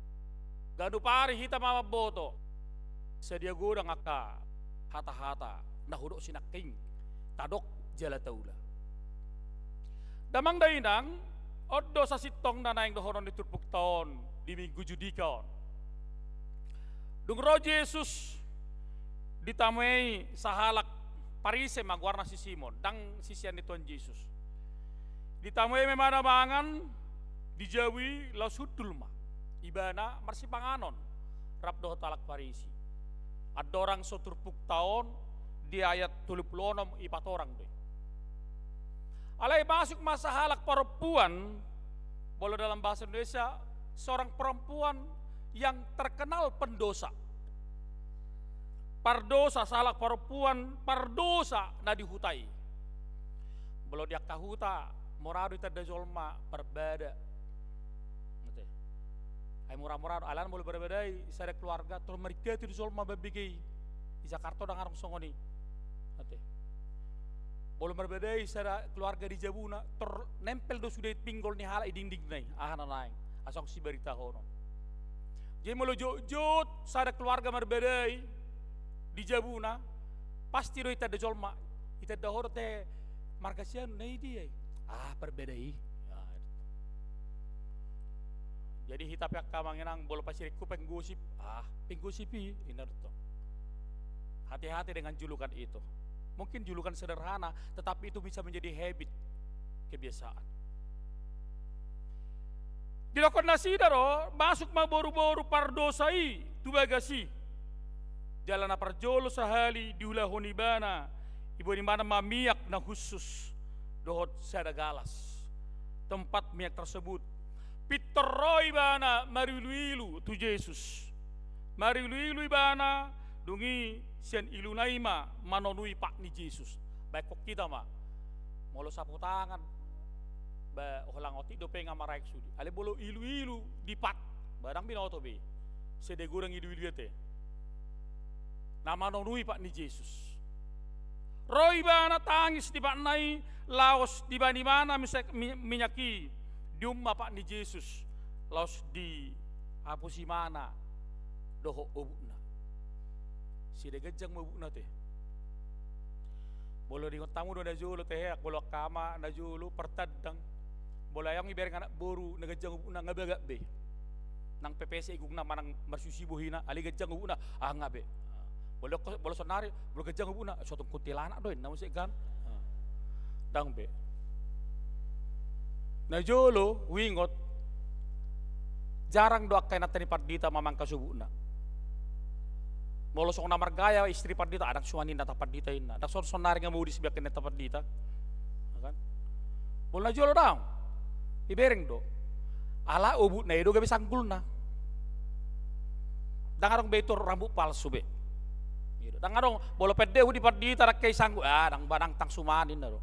Gadu pari hita mama boto. Sedia godang aka hata-hata na hudok sinaking tadok jala taula. Damang dainang oddo sa sitong na naing dohoron di turpuk taon di minggu judikon. Dung roh Yesus ditamai sahalak parise magwarna si Simon dang sisian di Tuhan Yesus. Ditamai memana mangan dijawi laus hudul ma ibana marsi panganon rap doh talak parisi. Ada orang soturpuk tahun di ayat 26 ipat orang deh. Alai masuk masa halak perempuan, boleh dalam bahasa Indonesia seorang perempuan yang terkenal pendosa. Pardosa salak perempuan pardosa na dihutai. Boleh dia kahuta morado tada jolma berbeda. Ay murah-murah alan boleh berbedai sada keluarga terus mereka itu jolma babigi di Jakarta dan ngarong songoni. Boleh berbedai sada keluarga di Jabuna nempel do sudah pinggol ni hala dinding nai ahana naing asok si berita hono. Jadi mulu jot sada keluarga berbedai di Jabuna pasti do ita de jolma ita da horo te margasian nai dia. Berbedai. Jadi hitap yak kamanginang bolo pasiriku penggosip. Penggosipi ini to. Hati-hati dengan julukan itu. Mungkin julukan sederhana, tetapi itu bisa menjadi habit, kebiasaan. Dilakon nasidaro, masuk maboru-boru pardosai, tubagasi. Jalan aparjolo sahali diulahoni bana, ibu di mana mamiak na khusus dohot sada galas. Tempat miak tersebut Pitteroi bana marilu-ilu tu Yesus. Marilu-ilu bana dungi sian ilu naima manonui pak ni Yesus. Baik kok kita mah molo sapu tangan ba holang oti do penga maraik sudi. Ale bolo ilu-ilu dipat barang binoto be. Sede goreng ilu-ilu te. Nama nonui pak ni Yesus. Roi bana tangis di pak nai laos di bani mana minyaki diumma pak ni Yesus laos di apusi mana doho obukna si de gejang mobukna teh bolo di tamu do na jolo teh bolo kama na jolo pertadang bolo yang ibereng anak boru na gejang obukna ngabagak be nang PPC igugna manang marsusi bohina ali gejang obukna ngabe bolo sonari bolo gejang obukna suatu kuntilanak doin namun sik gan dang be na jolo wingot jarang doak kay natani pardita mamang kasubuna. Molo sok namar gaya istri pardita adak suanin nata pardita ina. Dak sonari nga mau disbiakin nata pardita. Kan? Molo na jolo daw. Ibereng do. Ala ubu na ido gabi sanggul na. Dangarong betor rambut palsu be. Dangarong bolo pede di pardita rak kay sanggul dang banang tang sumanin na do.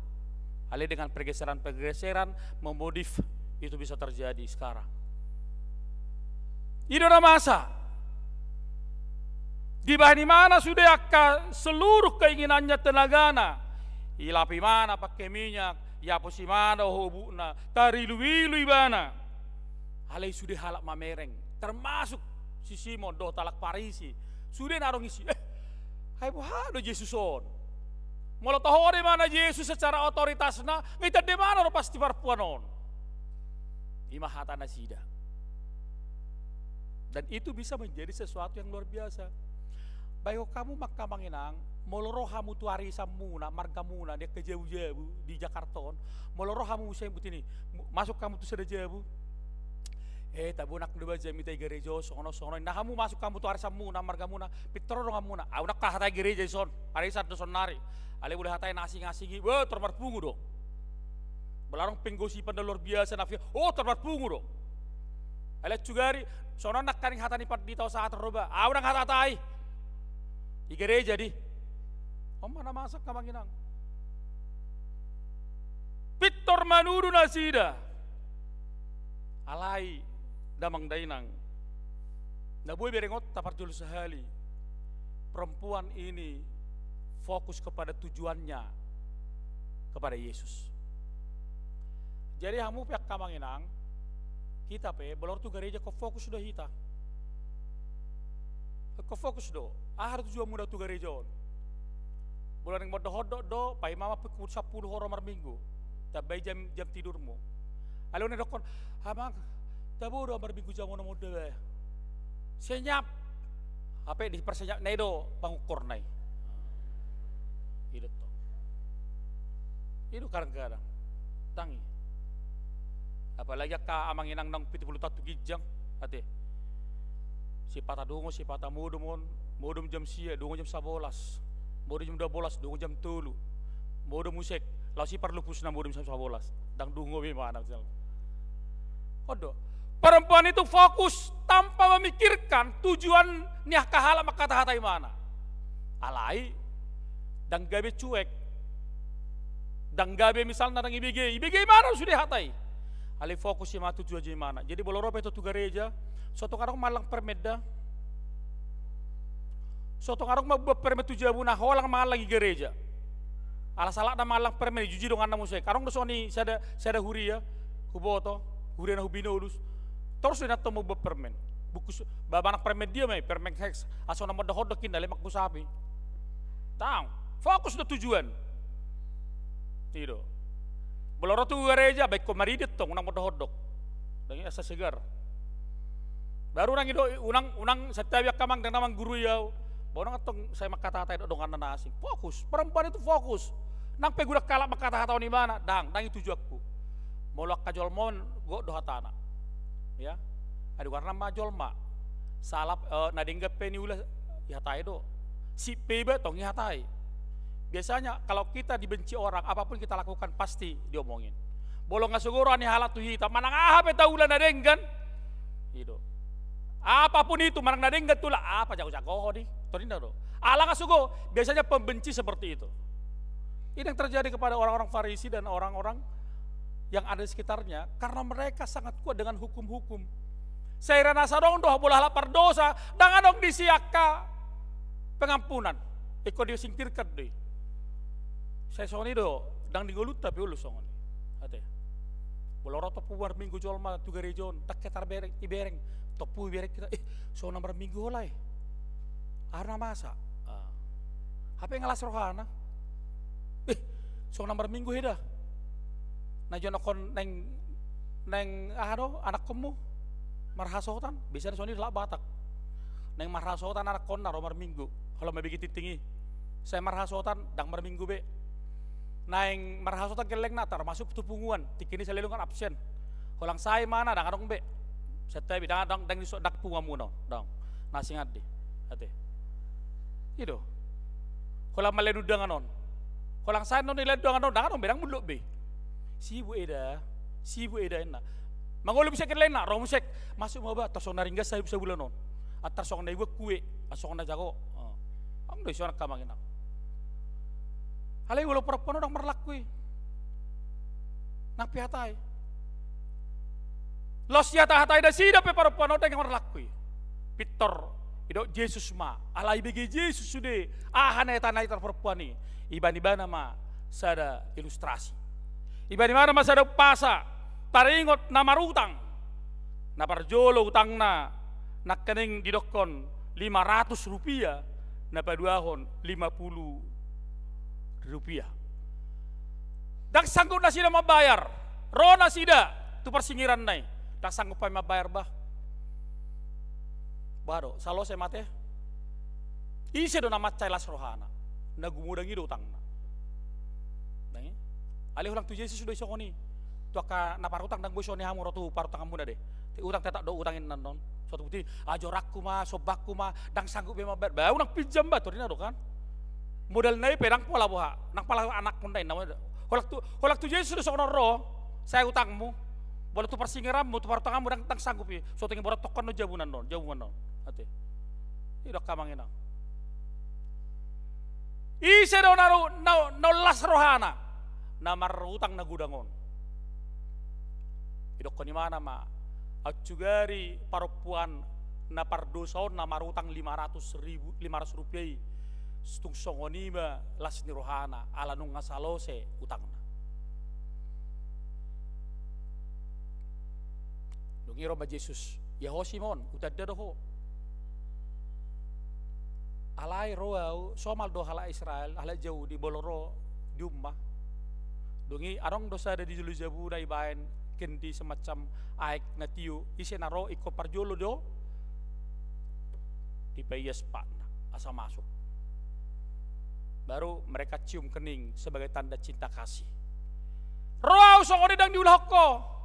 Ale dengan pergeseran memodif itu bisa terjadi sekarang. Ini ada masa di bahani mana sudah akan seluruh keinginannya tenagana. Ilapi mana pakai minyak, ya posi mana hobuna, tarilu-ilu ibana. Ale sudah halak mamereng, termasuk si Simon do talak parisi. Sudah narong isi. Hai do Yesuson. Mula tahu di mana Yesus secara otoritasna, ngita di mana pasti perempuan on. Ima hata nasida. Dan itu bisa menjadi sesuatu yang luar biasa. Bayo kamu maka manginang, moloro hamu tu arisan muna, marga muna, dia ke jauh-jauh di Jakarta, moloro hamu saya ini, masuk kamu tu sudah jauh. Tabunak dua jam itu gereja sono, nah kamu masuk kamu tu arisan muna, marga muna, pitro dong kamu na, udah kah hatai gereja son, arisan tu son nari, ale boleh hatai nasi-nasi, terbar pungu dong. Belarang penggosi pada luar biasa nafia, terbar pungu dong. Ale cugari, sono nak karing hatani pat di tahu saat roba, udah hatai. Di gereja di, mana masak kamanginang? Pitor manuru nasida, alai damang dainang. Nabuy berengot tapar jul sehali. Perempuan ini fokus kepada tujuannya, kepada Yesus. Jadi hamu pihak kamanginang, kita belor tu gereja kau fokus sudah kita. Kau fokus do, harus juga muda tu gereja. Bulan yang bodoh do, pai mama pukul 10 orang minggu, tapi jam tidurmu. Lalu nih dokon, hamang, tabu do minggu jam mana muda be. Senyap, apa di persenyap nedo pangukur nai. Itu tuh, itu kadang-kadang, tangi. Apalagi ka amang inang nang 70 gijang, hati. Si patah dungo, si patah mudum jam sia, dungo jam 11, mudum jam 12, dungo jam 3, mudum musik, lalu si perlu pusna mudum jam 11, dang dungo bagaimana? Odo, perempuan itu fokus tanpa memikirkan tujuan niah kahala maka hatai mana. Alai, dang gabe cuek, dang gabe misalnya dang ibg mana sudah hatai. Ali fokus sama tujuan mana. Jadi bolorope itu gereja. Suatu karang malang permeda, suatu karang mabuat permed tujuh abuna holang malang gereja. Alasalak na malang permed juji dong anak musik. Karang dosoni sada huria, huboto, huria na hubinolus. Terus dia nato mabuat permed. Bukus babanak permed dia may permed hex. Aso na modohodokin dali makku sapi. Tang, fokus na tujuan. Tido. Boloro tu gereja baik komaridit tong unang modohodok. Dengan asa segar. Baru nang itu unang setiap kamang dan namang guru yau. Baru ngatong saya makata-kata itu dong anak asing. Fokus, perempuan itu fokus. Nang pegudak kalak makata-kata ni mana? Dang itu tujuanku. Molak kajol mon go doha tanah. Ya. Ada warna majol ma. Salap nadingga peni ulah ya tai do. Si pebe tong ya tai. Biasanya kalau kita dibenci orang, apapun kita lakukan pasti diomongin. Bolong ngasugoro ani halat tu hita, manang apa tahu ulah nadenggan. Itu. Apapun itu, manang nadenggan tulah apa jago-jago di. Torinda do. Alang asugo, biasanya pembenci seperti itu. Ini yang terjadi kepada orang-orang Farisi dan orang-orang yang ada di sekitarnya karena mereka sangat kuat dengan hukum-hukum. Saya rasa dong doh bolah lapar dosa, dengan dong disiaka pengampunan. Iko dia singkirkan deh. Saya soni do, dang digolut tapi ulus songoni. Ate. Boloro topu war minggu jolma tu gerejon, tak ketar bereng ibereng, topu bereng kita. So nomor minggu olay. Arna masa. Apa yang ngalas rohana? So nomor minggu heda. Nah jono kon neng anak kamu marhasotan, bisa soni delak Batak. Neng marhasotan anak kon nomor minggu. Kalau mau begitu tinggi, saya marhasotan dang nomor minggu be. Naing marhasotan keleng natar masuk tupunguan, tikini saya lelungan absen. Holang saya mana dang adong be. Setiap dang disok dak pungamuno, dang nasi ngadi, ate. Itu. Holang malenu danganon. Holang saya non nilai danganon, danganon berang muluk be. Si bu eda enak. Mangolo bisa keleng nak, romusek masuk mau ba, tasong naringga saya bisa bulanon. Atar song na ibu kue, asong na jago. Ang doy sonak kamangin ako. Halay wala perempuan orang merlakui. Nang pihatay. Los yata hatay da sida pe perempuan orang yang merlakui. Pitor ido Yesus ma, alay bagi Yesus sude. Hanay tanay tar perempuan ni. Iban-ibana ma sada ilustrasi. Iban-ibana ma sada pasa. Taringot na marutang. Na parjolo utang na nakaning didokon 500 rupiah. Na paduahon 50 rupiah. Dak sanggup na sida mabayar. Rona sida tu persingiran nai. tak sanggup pa mabayar ba? Baro, salo saya mate. Isi do nama cailas rohana, nagumudang ido utang na. Nang, alih ulang tu Yesus sudah isokoni, tu aka naparutang nang bosoni hamu rotu parutang kamu deh. Utang tetap do utangin nanon. Suatu bukti ajorakku mah, sobakku mah, dang sanggup bema bayar. Bau nang pinjam ba, torina do kan? Modal nai pedang pola boha, nang pala anak kundai namanya. Holak tu Yesus sudah sokono roh, saya utangmu. Boleh tu persingiramu, tu parutang kamu dang sanggup ya. Suatu yang borat tokon no jabunan non. Ate, idok kamangin ang. Ise daw na las rohana na marutang na gudangon. Idok ko ni mana ma at sugari parupuan na pardosaon na marutang 500 rupiah stung songonima las ni rohana ala nung ngasalose utang na. Dungiro ba Jesus Yaho Simon utadda doho alai roau somal do hala Israel hala jauh di boloro di ummah dongi arong dosa ada di julu jabu dai baen kendi semacam aik natiu ise naro iko parjolo do di payas pakna asa masuk baru mereka cium kening sebagai tanda cinta kasih roau songone dang diulahko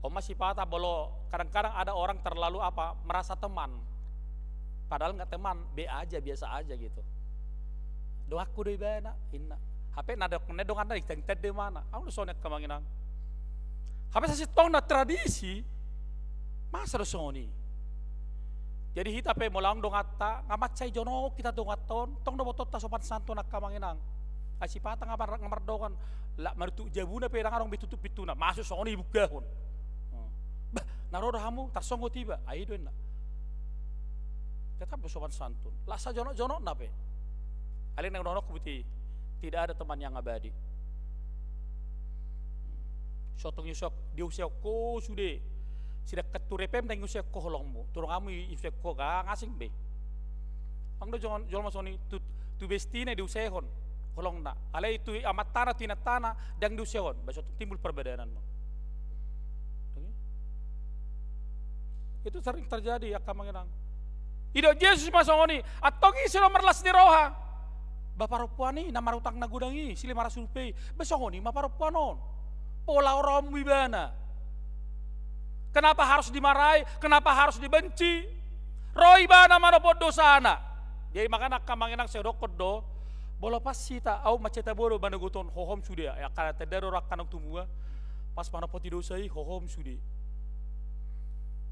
masih patah bolo kadang-kadang ada orang terlalu apa merasa teman padahal nggak teman, be aja biasa aja gitu. Doaku doi bana, inna. HP nadok nedong anda ikhtang tede mana? Aku sonek kamanginang. HP sasi tong na tradisi, masa do soni. Jadi hita pe molang dong atta, ngamat cai jono kita dong aton, tong do botot ta sopan santo nak kamanginang. Asipata ngamar dokan, la marutu jabuna pe arong bitutup pituna, masuk soni bugahun. Bah, naroda hamu tarsongo tiba, aido enna. Tetap bersopan santun. Lasa jono nape. Alin nang nonok buti tidak ada teman yang abadi. Sotong yusok diusek ko sude. Sida keturepem dan yusek ko holongmu. Turung kamu yusek ko ga ngasing be. Ang do jono masoni tu bestine diusekon holong na. Ale itu amat tanah tina tanah dan diusekon. Besok timbul perbedaan. Itu sering terjadi ya kamanginang. Ido Yesus masongoni atau isi nomor las ni roha bapak rupuani nama utang nagudangi sili 500 rupiah besongoni bapak rupuanon pola orang wibana kenapa harus dimarahi kenapa harus dibenci roi bana manopod dosana jadi makanya kamanginang sedokot do bolo pas sita au maceta bodo banaguton hohom sudia ya kada tedaro rakkanang tumua pas manopoti dosai hohom sudi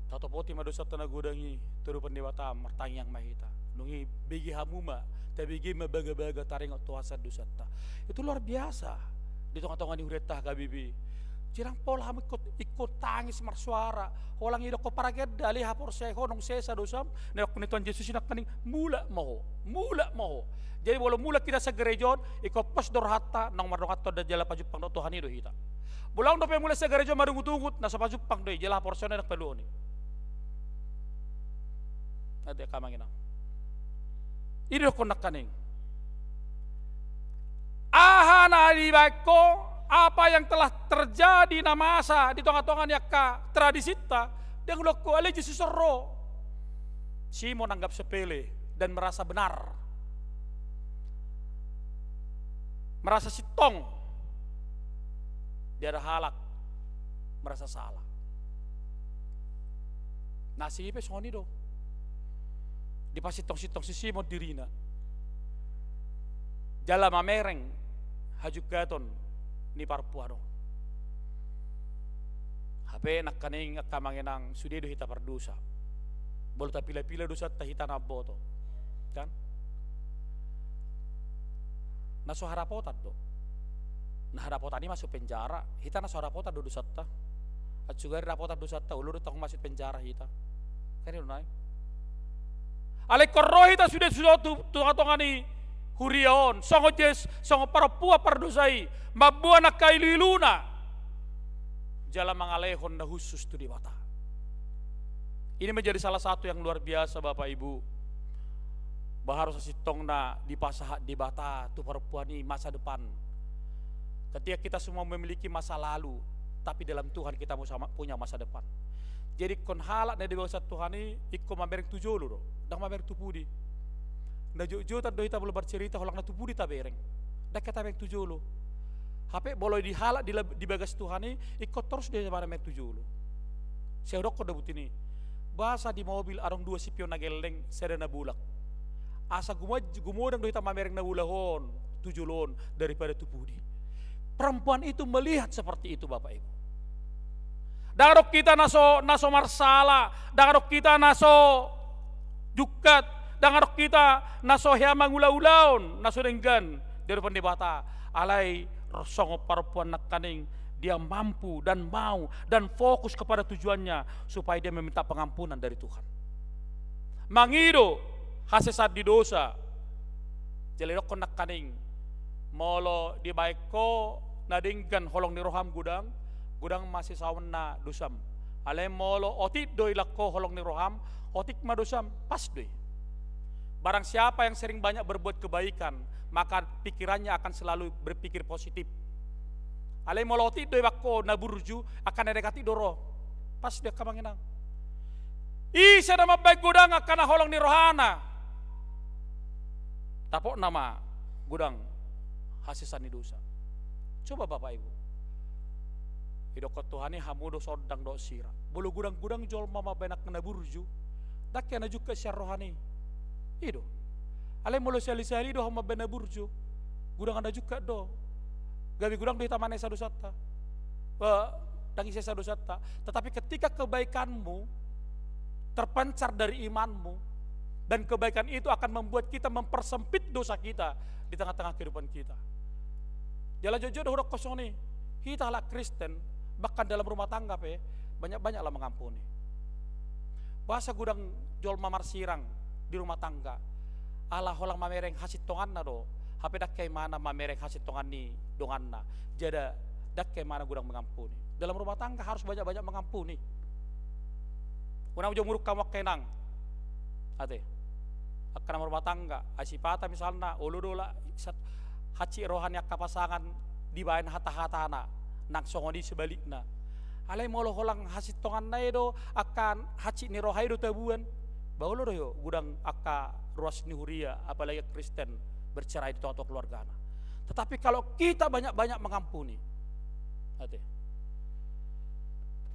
tato poti madosa tanah godangi turu pendewata martang yang mahita nungi begi hamuma tapi begi mabaga-baga taring tuasa dosata itu luar biasa di tengah-tengah ni huretah kabibi cirang pola ham ikut tangis marsuara holang idok ko parageda ali hapor saya honong sesa dosam nek Tuhan Yesus nak kaning mula moho jadi bolo mula kita segerejon iko pos dorhata nang mardohato da jala pajupang do Tuhan ido hita bulang do pe mula segerejon marungut-ungut na sa pajupang do jala porsone nak peluoni ada kamangina. Ini ko nakaning. Ahana dibako apa yang telah terjadi na masa di tengah-tengah yaka tradisita yang loko ale Yesus ro. Simon anggap sepele dan merasa benar. Merasa sitong. Dia ada halak merasa salah. Nasi ipe soni do. Di pasitong-sitong si Simon dirina jala mamereng hajuk gaton ni parpuano HP nak kaning kamanginang sudedo hita pardosa bolo ta pila-pila dosa ta hita na boto kan naso harapotan do na harapotan ni masuk penjara hita naso harapotan do dosa ta at sugar rapotan dosa ta ulur tong masuk penjara hita kan nai ale korrohita sudah tungani hurion songo jes songo parapua pardosai mabua nak kaililuna jala mangalehon na khusus tu di mata. Ini menjadi salah satu yang luar biasa Bapak Ibu. Baharus sitong na di pasah di bata tu parapuani masa depan. Ketika kita semua memiliki masa lalu, tetapi dalam Tuhan kita punya masa depan. Jadi kon halak na di bawah Tuhan ini ikko mamereng tujolo do, dak mamereng tupudi. Na jojo tad do kita belum bercerita holang na tupudi tabereng. Dak kita mamereng tujolo. HP boleh dihalak di bagas Tuhan ini ikut terus dia pada mamereng tujolo. Saya dok kode butini. Bahasa di mobil arong dua sipion nageleng sedana bulak. Asa gumodang do kita mamereng na bulahon tujolon daripada tupudi. Perempuan itu melihat seperti itu Bapak Ibu. Darok kita naso marsala, darok kita naso jukat, darok kita naso hiamang ulaun, naso denggan dari pendebata. Alai songo perempuan nakaning dia mampu dan mau dan fokus kepada tujuannya supaya dia meminta pengampunan dari Tuhan. Mangido hasesat di dosa. Jelirok konak kaning molo di baiko nadingkan holong ni roham gudang masih sawan na dusam. Alem molo otik doi lakko holong ni roham otik ma dusam pas doi. Barang siapa yang sering banyak berbuat kebaikan, maka pikirannya akan selalu berpikir positif. Alem molo otik doi lakko na burju akan dekati doro. Pas dia kamanginang. Isa nama baik gudang akan holong ni rohana. Tapok nama gudang hasisan ni dosa. Coba Bapak Ibu. Hidokot Tuhan ini hamudo sodang do sira. Bulu gudang-gudang jol mama benak kena burju. Dak kena juga siar rohani. Ido. Ale mulu sali-sali do hama benak burju. Gudang ada juga do. Gabi gudang di taman esa dosata. Dangi esa dosata. Tetapi ketika kebaikanmu terpancar dari imanmu dan kebaikan itu akan membuat kita mempersempit dosa kita di tengah-tengah kehidupan kita. Jalan jodoh udah kosong nih. Kita lah Kristen, bahkan dalam rumah tangga banyak-banyaklah mengampuni. Bahasa gudang jol mamar sirang di rumah tangga. Allah holang mamereng hasit tonganna do. Hape dak kay mana mamereng hasit tongan ni donganna. Jada dak kay mana gudang mengampuni. Dalam rumah tangga harus banyak-banyak mengampuni. Kuna ujung muruk kamu kenang. Ate. Akan rumah tangga, asipata misalnya uludola haci rohani akka pasangan di bayan hata-hatana nang songoni sebalikna. Alai molo holang hasit tongan na do akan haci ni rohai do tabuan. Baulo do yo gudang akka ruas ni huria apalagi Kristen bercerai di tengah keluargana. Tetapi kalau kita banyak-banyak mengampuni. Ate.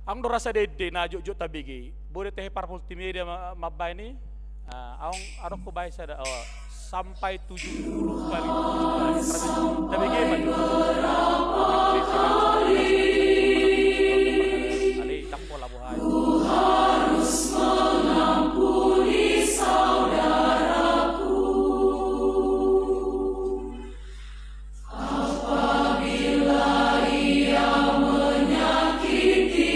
Ang dorasa dede na jojo tabigi. Boleh teh par multimedia mabay ni. Arok ko bay sa sampai 70 kali. Tapi gimana? Ali tak pola buhay. Harus mengampuni saudaraku. Apabila ia menyakiti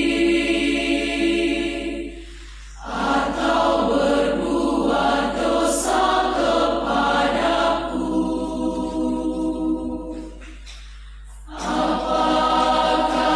atau berbuat dosa kepadaku, apakah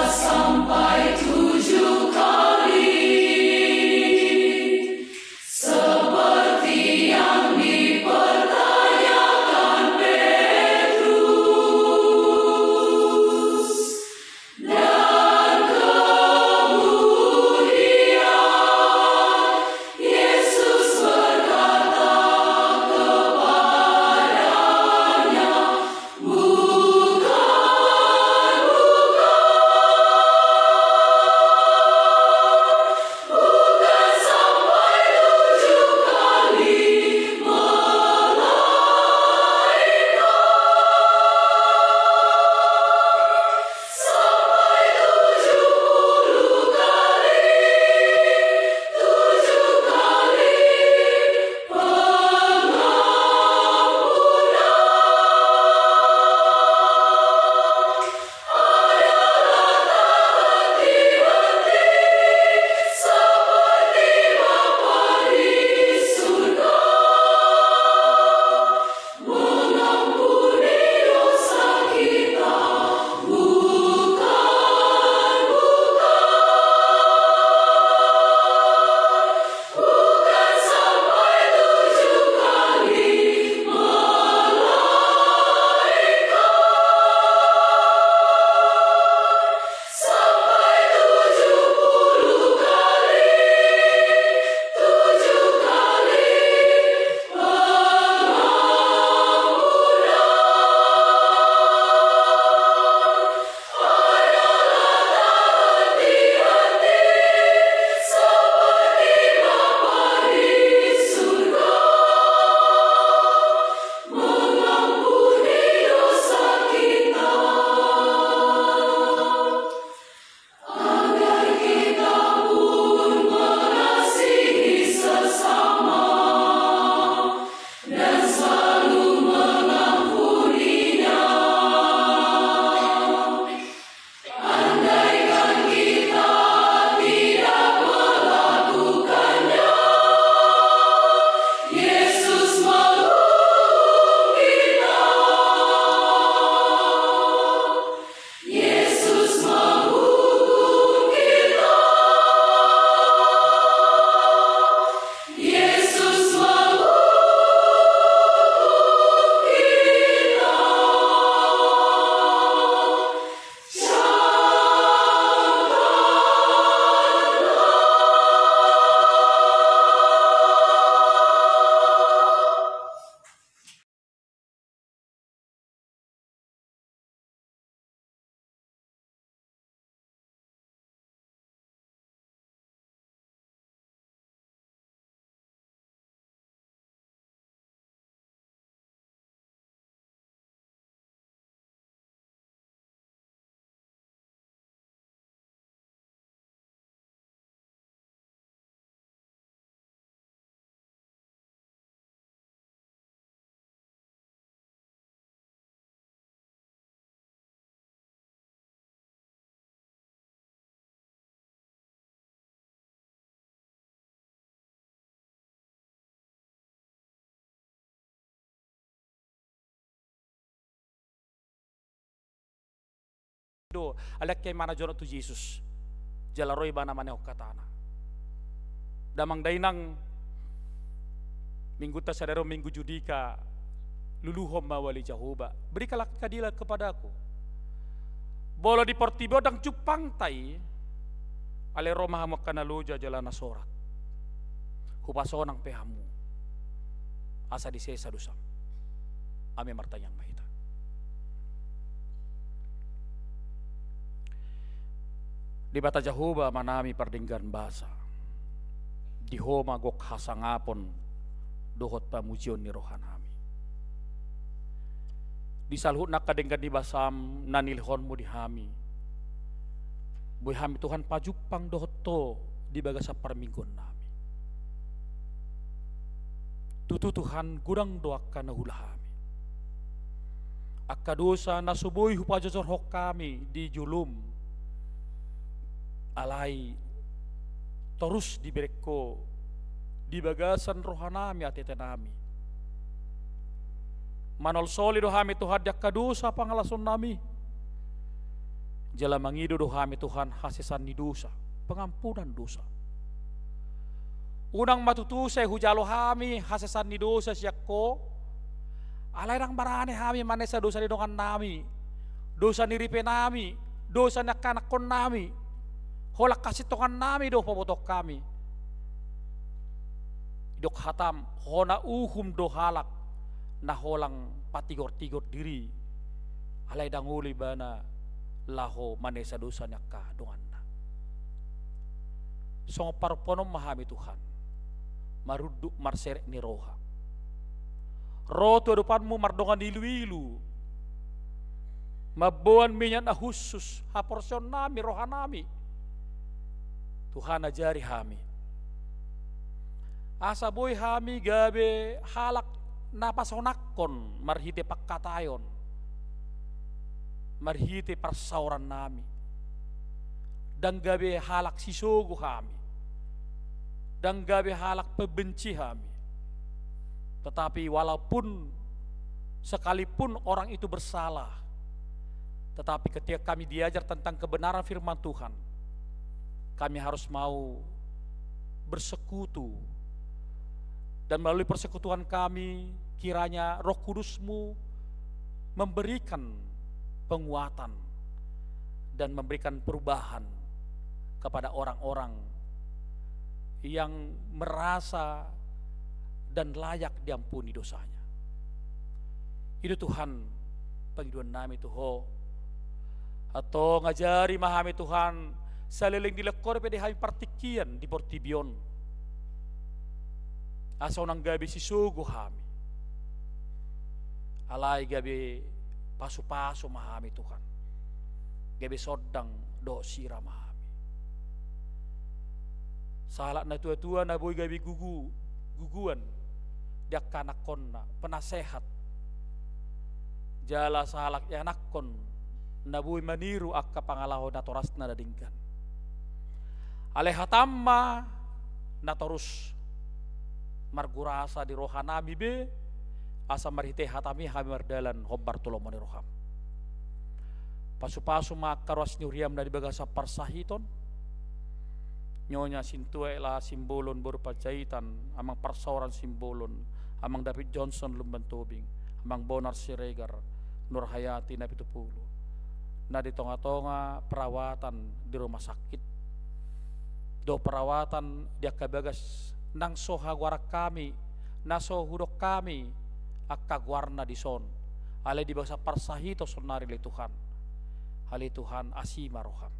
do alak kay mana jono tu Jesus jalaroy bana mane katana damang dainang minggu ta sadaro minggu judika luluhom mawali Jehovah berikanlah keadilan kepadaku bolo di Portibo dang cupang tai ale Roma mo kanaluja jalana sorat hupasonang pehamu asa di sesa dusam ame martanyang mahita di bata Jehovah manami pardinggan basa di homa gok hasangapon dohot pamujion ni rohanami di salhut nak kadenggan di basam nanilhonmu di hami boy hami Tuhan pajupang dohot to di bagasa parminggon nami tutu Tuhan gudang doakan na hulahami akka dosa nasuboy hupajajor hok kami di julum alai terus dibereko di bagasan rohanami atetenami manol soli dohami Tuhan jakka dosa pangalason nami jala mangido dohami Tuhan hasisan ni dosa pengampunan dosa unang matutusay hujalo hami hasisan ni dosa siyakko alay nang marane hami manesa dosa ni dongan nami dosa ni ripe nami dosa ni kanakon nami holak kasitongan nami do pabotok kami dok hatam hona uhum do halak na holang patigor-tigor diri alay danguli bana laho manesa dosa nyaka donganna song parponom mahami Tuhan maruduk marserek ni roha roto depanmu mardongan ilu-ilu mabuan minyan na khusus haporsyon nami rohanami Tuhan ajari hami asa boy hami gabe halak napasonakon marhite pakkatayon marhite persauran nami dan gabe halak sisogo hami dan gabe halak pebenci hami tetapi walaupun sekalipun orang itu bersalah tetapi ketika kami diajar tentang kebenaran firman Tuhan kami harus mau bersekutu dan melalui persekutuan kami kiranya Roh Kudus-Mu memberikan penguatan dan memberikan perubahan kepada orang-orang yang merasa dan layak diampuni dosanya. Itu Tuhan panggiduan nami Tuho atau ngajari mahami Tuhan saliling dilekor pede hami partikian di Portibion asaw nang gabi sisugo hami alay gabi pasu-pasu mahami Tuhan gabi sodang do sira mahami salat na tua-tua na boy gabi guguan dia kanakon na penasehat jala salak ya nakon na boy maniru akka pangalaho na toras na dadingkan alehatamma na torus margurasa di rohanami be asa marhite hatami hami mardalan hobbar tulomoni roham pasu-pasu makarwas nyuriam na di bagasa parsahiton nyonya sintue la simbolon berupa jahitan amang persauran simbolon amang David Johnson lumban tobing amang Bonar Siregar Nur Hayati na pitupulu na di tonga-tonga perawatan di rumah sakit do perawatan dia kabagas nang soha warak kami naso hudok kami akka guarna di son ale di bangsa parsahito sonari le Tuhan hali Tuhan asima roham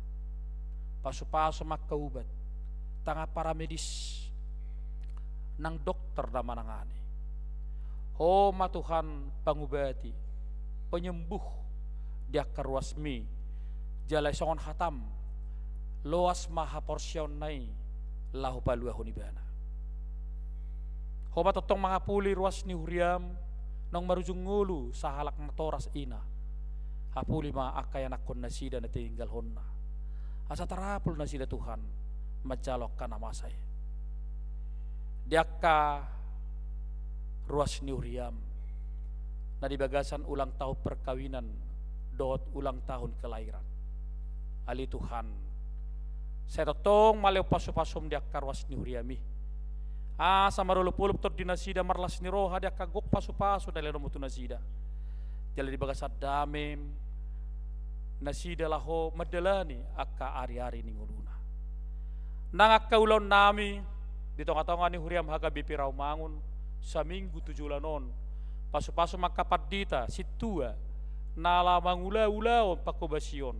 pasu-pasu makkaubat tanga para medis nang dokter na manangani homa Tuhan pangubati penyembuh dia karuasmi jalai songon hatam loas maha porsyon nai lahu palua honibana homa totong mga puli ruas ni huriam nang marujung ngulu sa halak ng toras ina hapuli mga akayan akon na sida na tinggal honna asa tarapul na sida Tuhan majalok ka namasay diakka ruas ni huriam na dibagasan ulang tahun perkawinan dot ulang tahun kelahiran Ali Tuhan saya totong maleo pasu-pasum dia karwas ni huriami sama rulu-pulup tot dinasida marlas ni roha dia kagok pasu-pasu dari romutu nasida jala di bagasat damem nasida laho madalani akka ari-ari ni nguluna nang akka ulon nami di tonga-tonga ni huriam haga BP Rawamangun sa minggu 7 lanon pasu-pasu makapadita situa nala mangula-ula pakobasion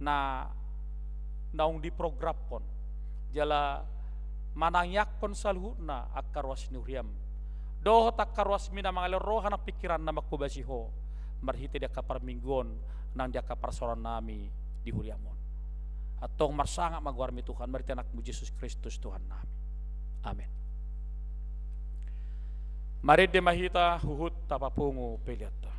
na naung di program pon jala manangyakon salhuna akarwas ni huriam doh takarwas mina mangalir roha na pikiran na makubasiho marhite dia kapar minggon nang dia kapar soran nami di huriamon atong marsanga magwarmi Tuhan marhite anakmu Yesus Kristus Tuhan nami amin. Mari de mahita huhut tapapungu peliata.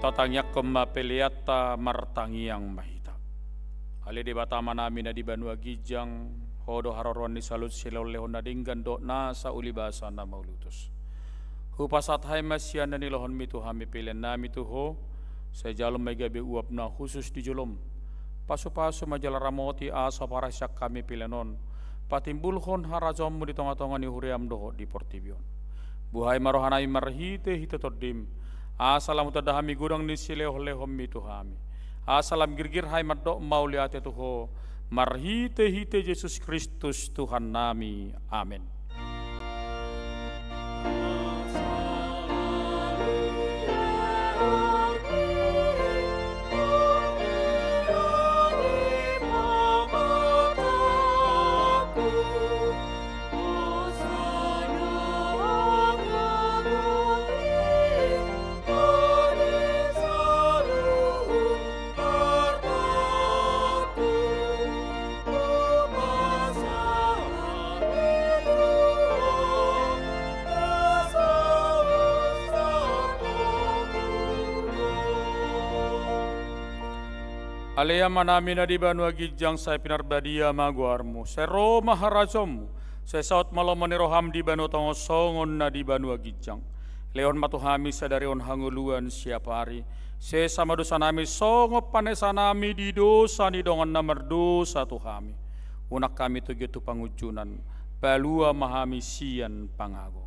Tatangyak kema peliata martangi yang mahita. Ali di batama nami na di Banua Gijang Hodo haroron ni salut silaw lehon na dinggan do nasa ulibasa na maulutos. Hupasat hai masyan na nilohon mitu hami pilen nami tuho, sa jalom may gabi uap na khusus di jolom. Paso-paso majala ramoti asa para syak kami pilenon. Patimbulhon harazom mo di tonga-tonga ni huriam doho di Portibion. Buhay marohanay marhite hita todim. Asalam utadahami gudang ni silehom mitu hami. Asalam girgir hai maddo mauliate tuho. Marhite hite Yesus Kristus Tuhan nami. Amin. Alea manami na di Banua Gijang sa pinarbadia maguarmu, sero maharazommu, sa saot malomani roham di Banu Tongosongon na di Banua Gijang. Leon matuhami sa darion hanguluan siapari, se sama dosa nami songo panesa nami di dosa ni dongan na merdosa tuhami. Unak kami tujuh pangujunan, palua mahami sian pangago.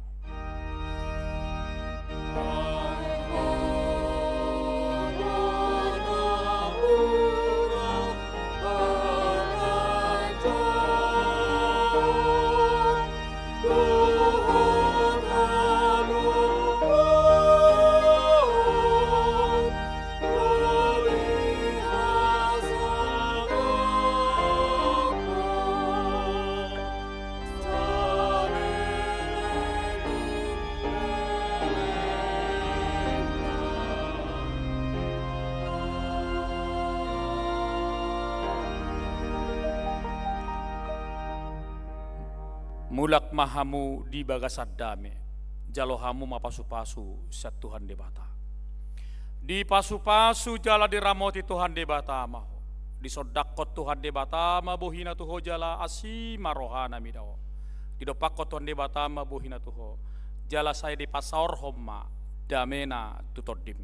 Mulak mahamu di bagasad dame, jalohamu mapasu-pasu sa Tuhan debata. Di pasu-pasu jala diramoti Tuhan debata maho. Di sodakot Tuhan debata mabuhina tuho jala asi marohana midawo. Di dopakot Tuhan debata mabuhina tuho jala saya di pasaor homma damena tutodim.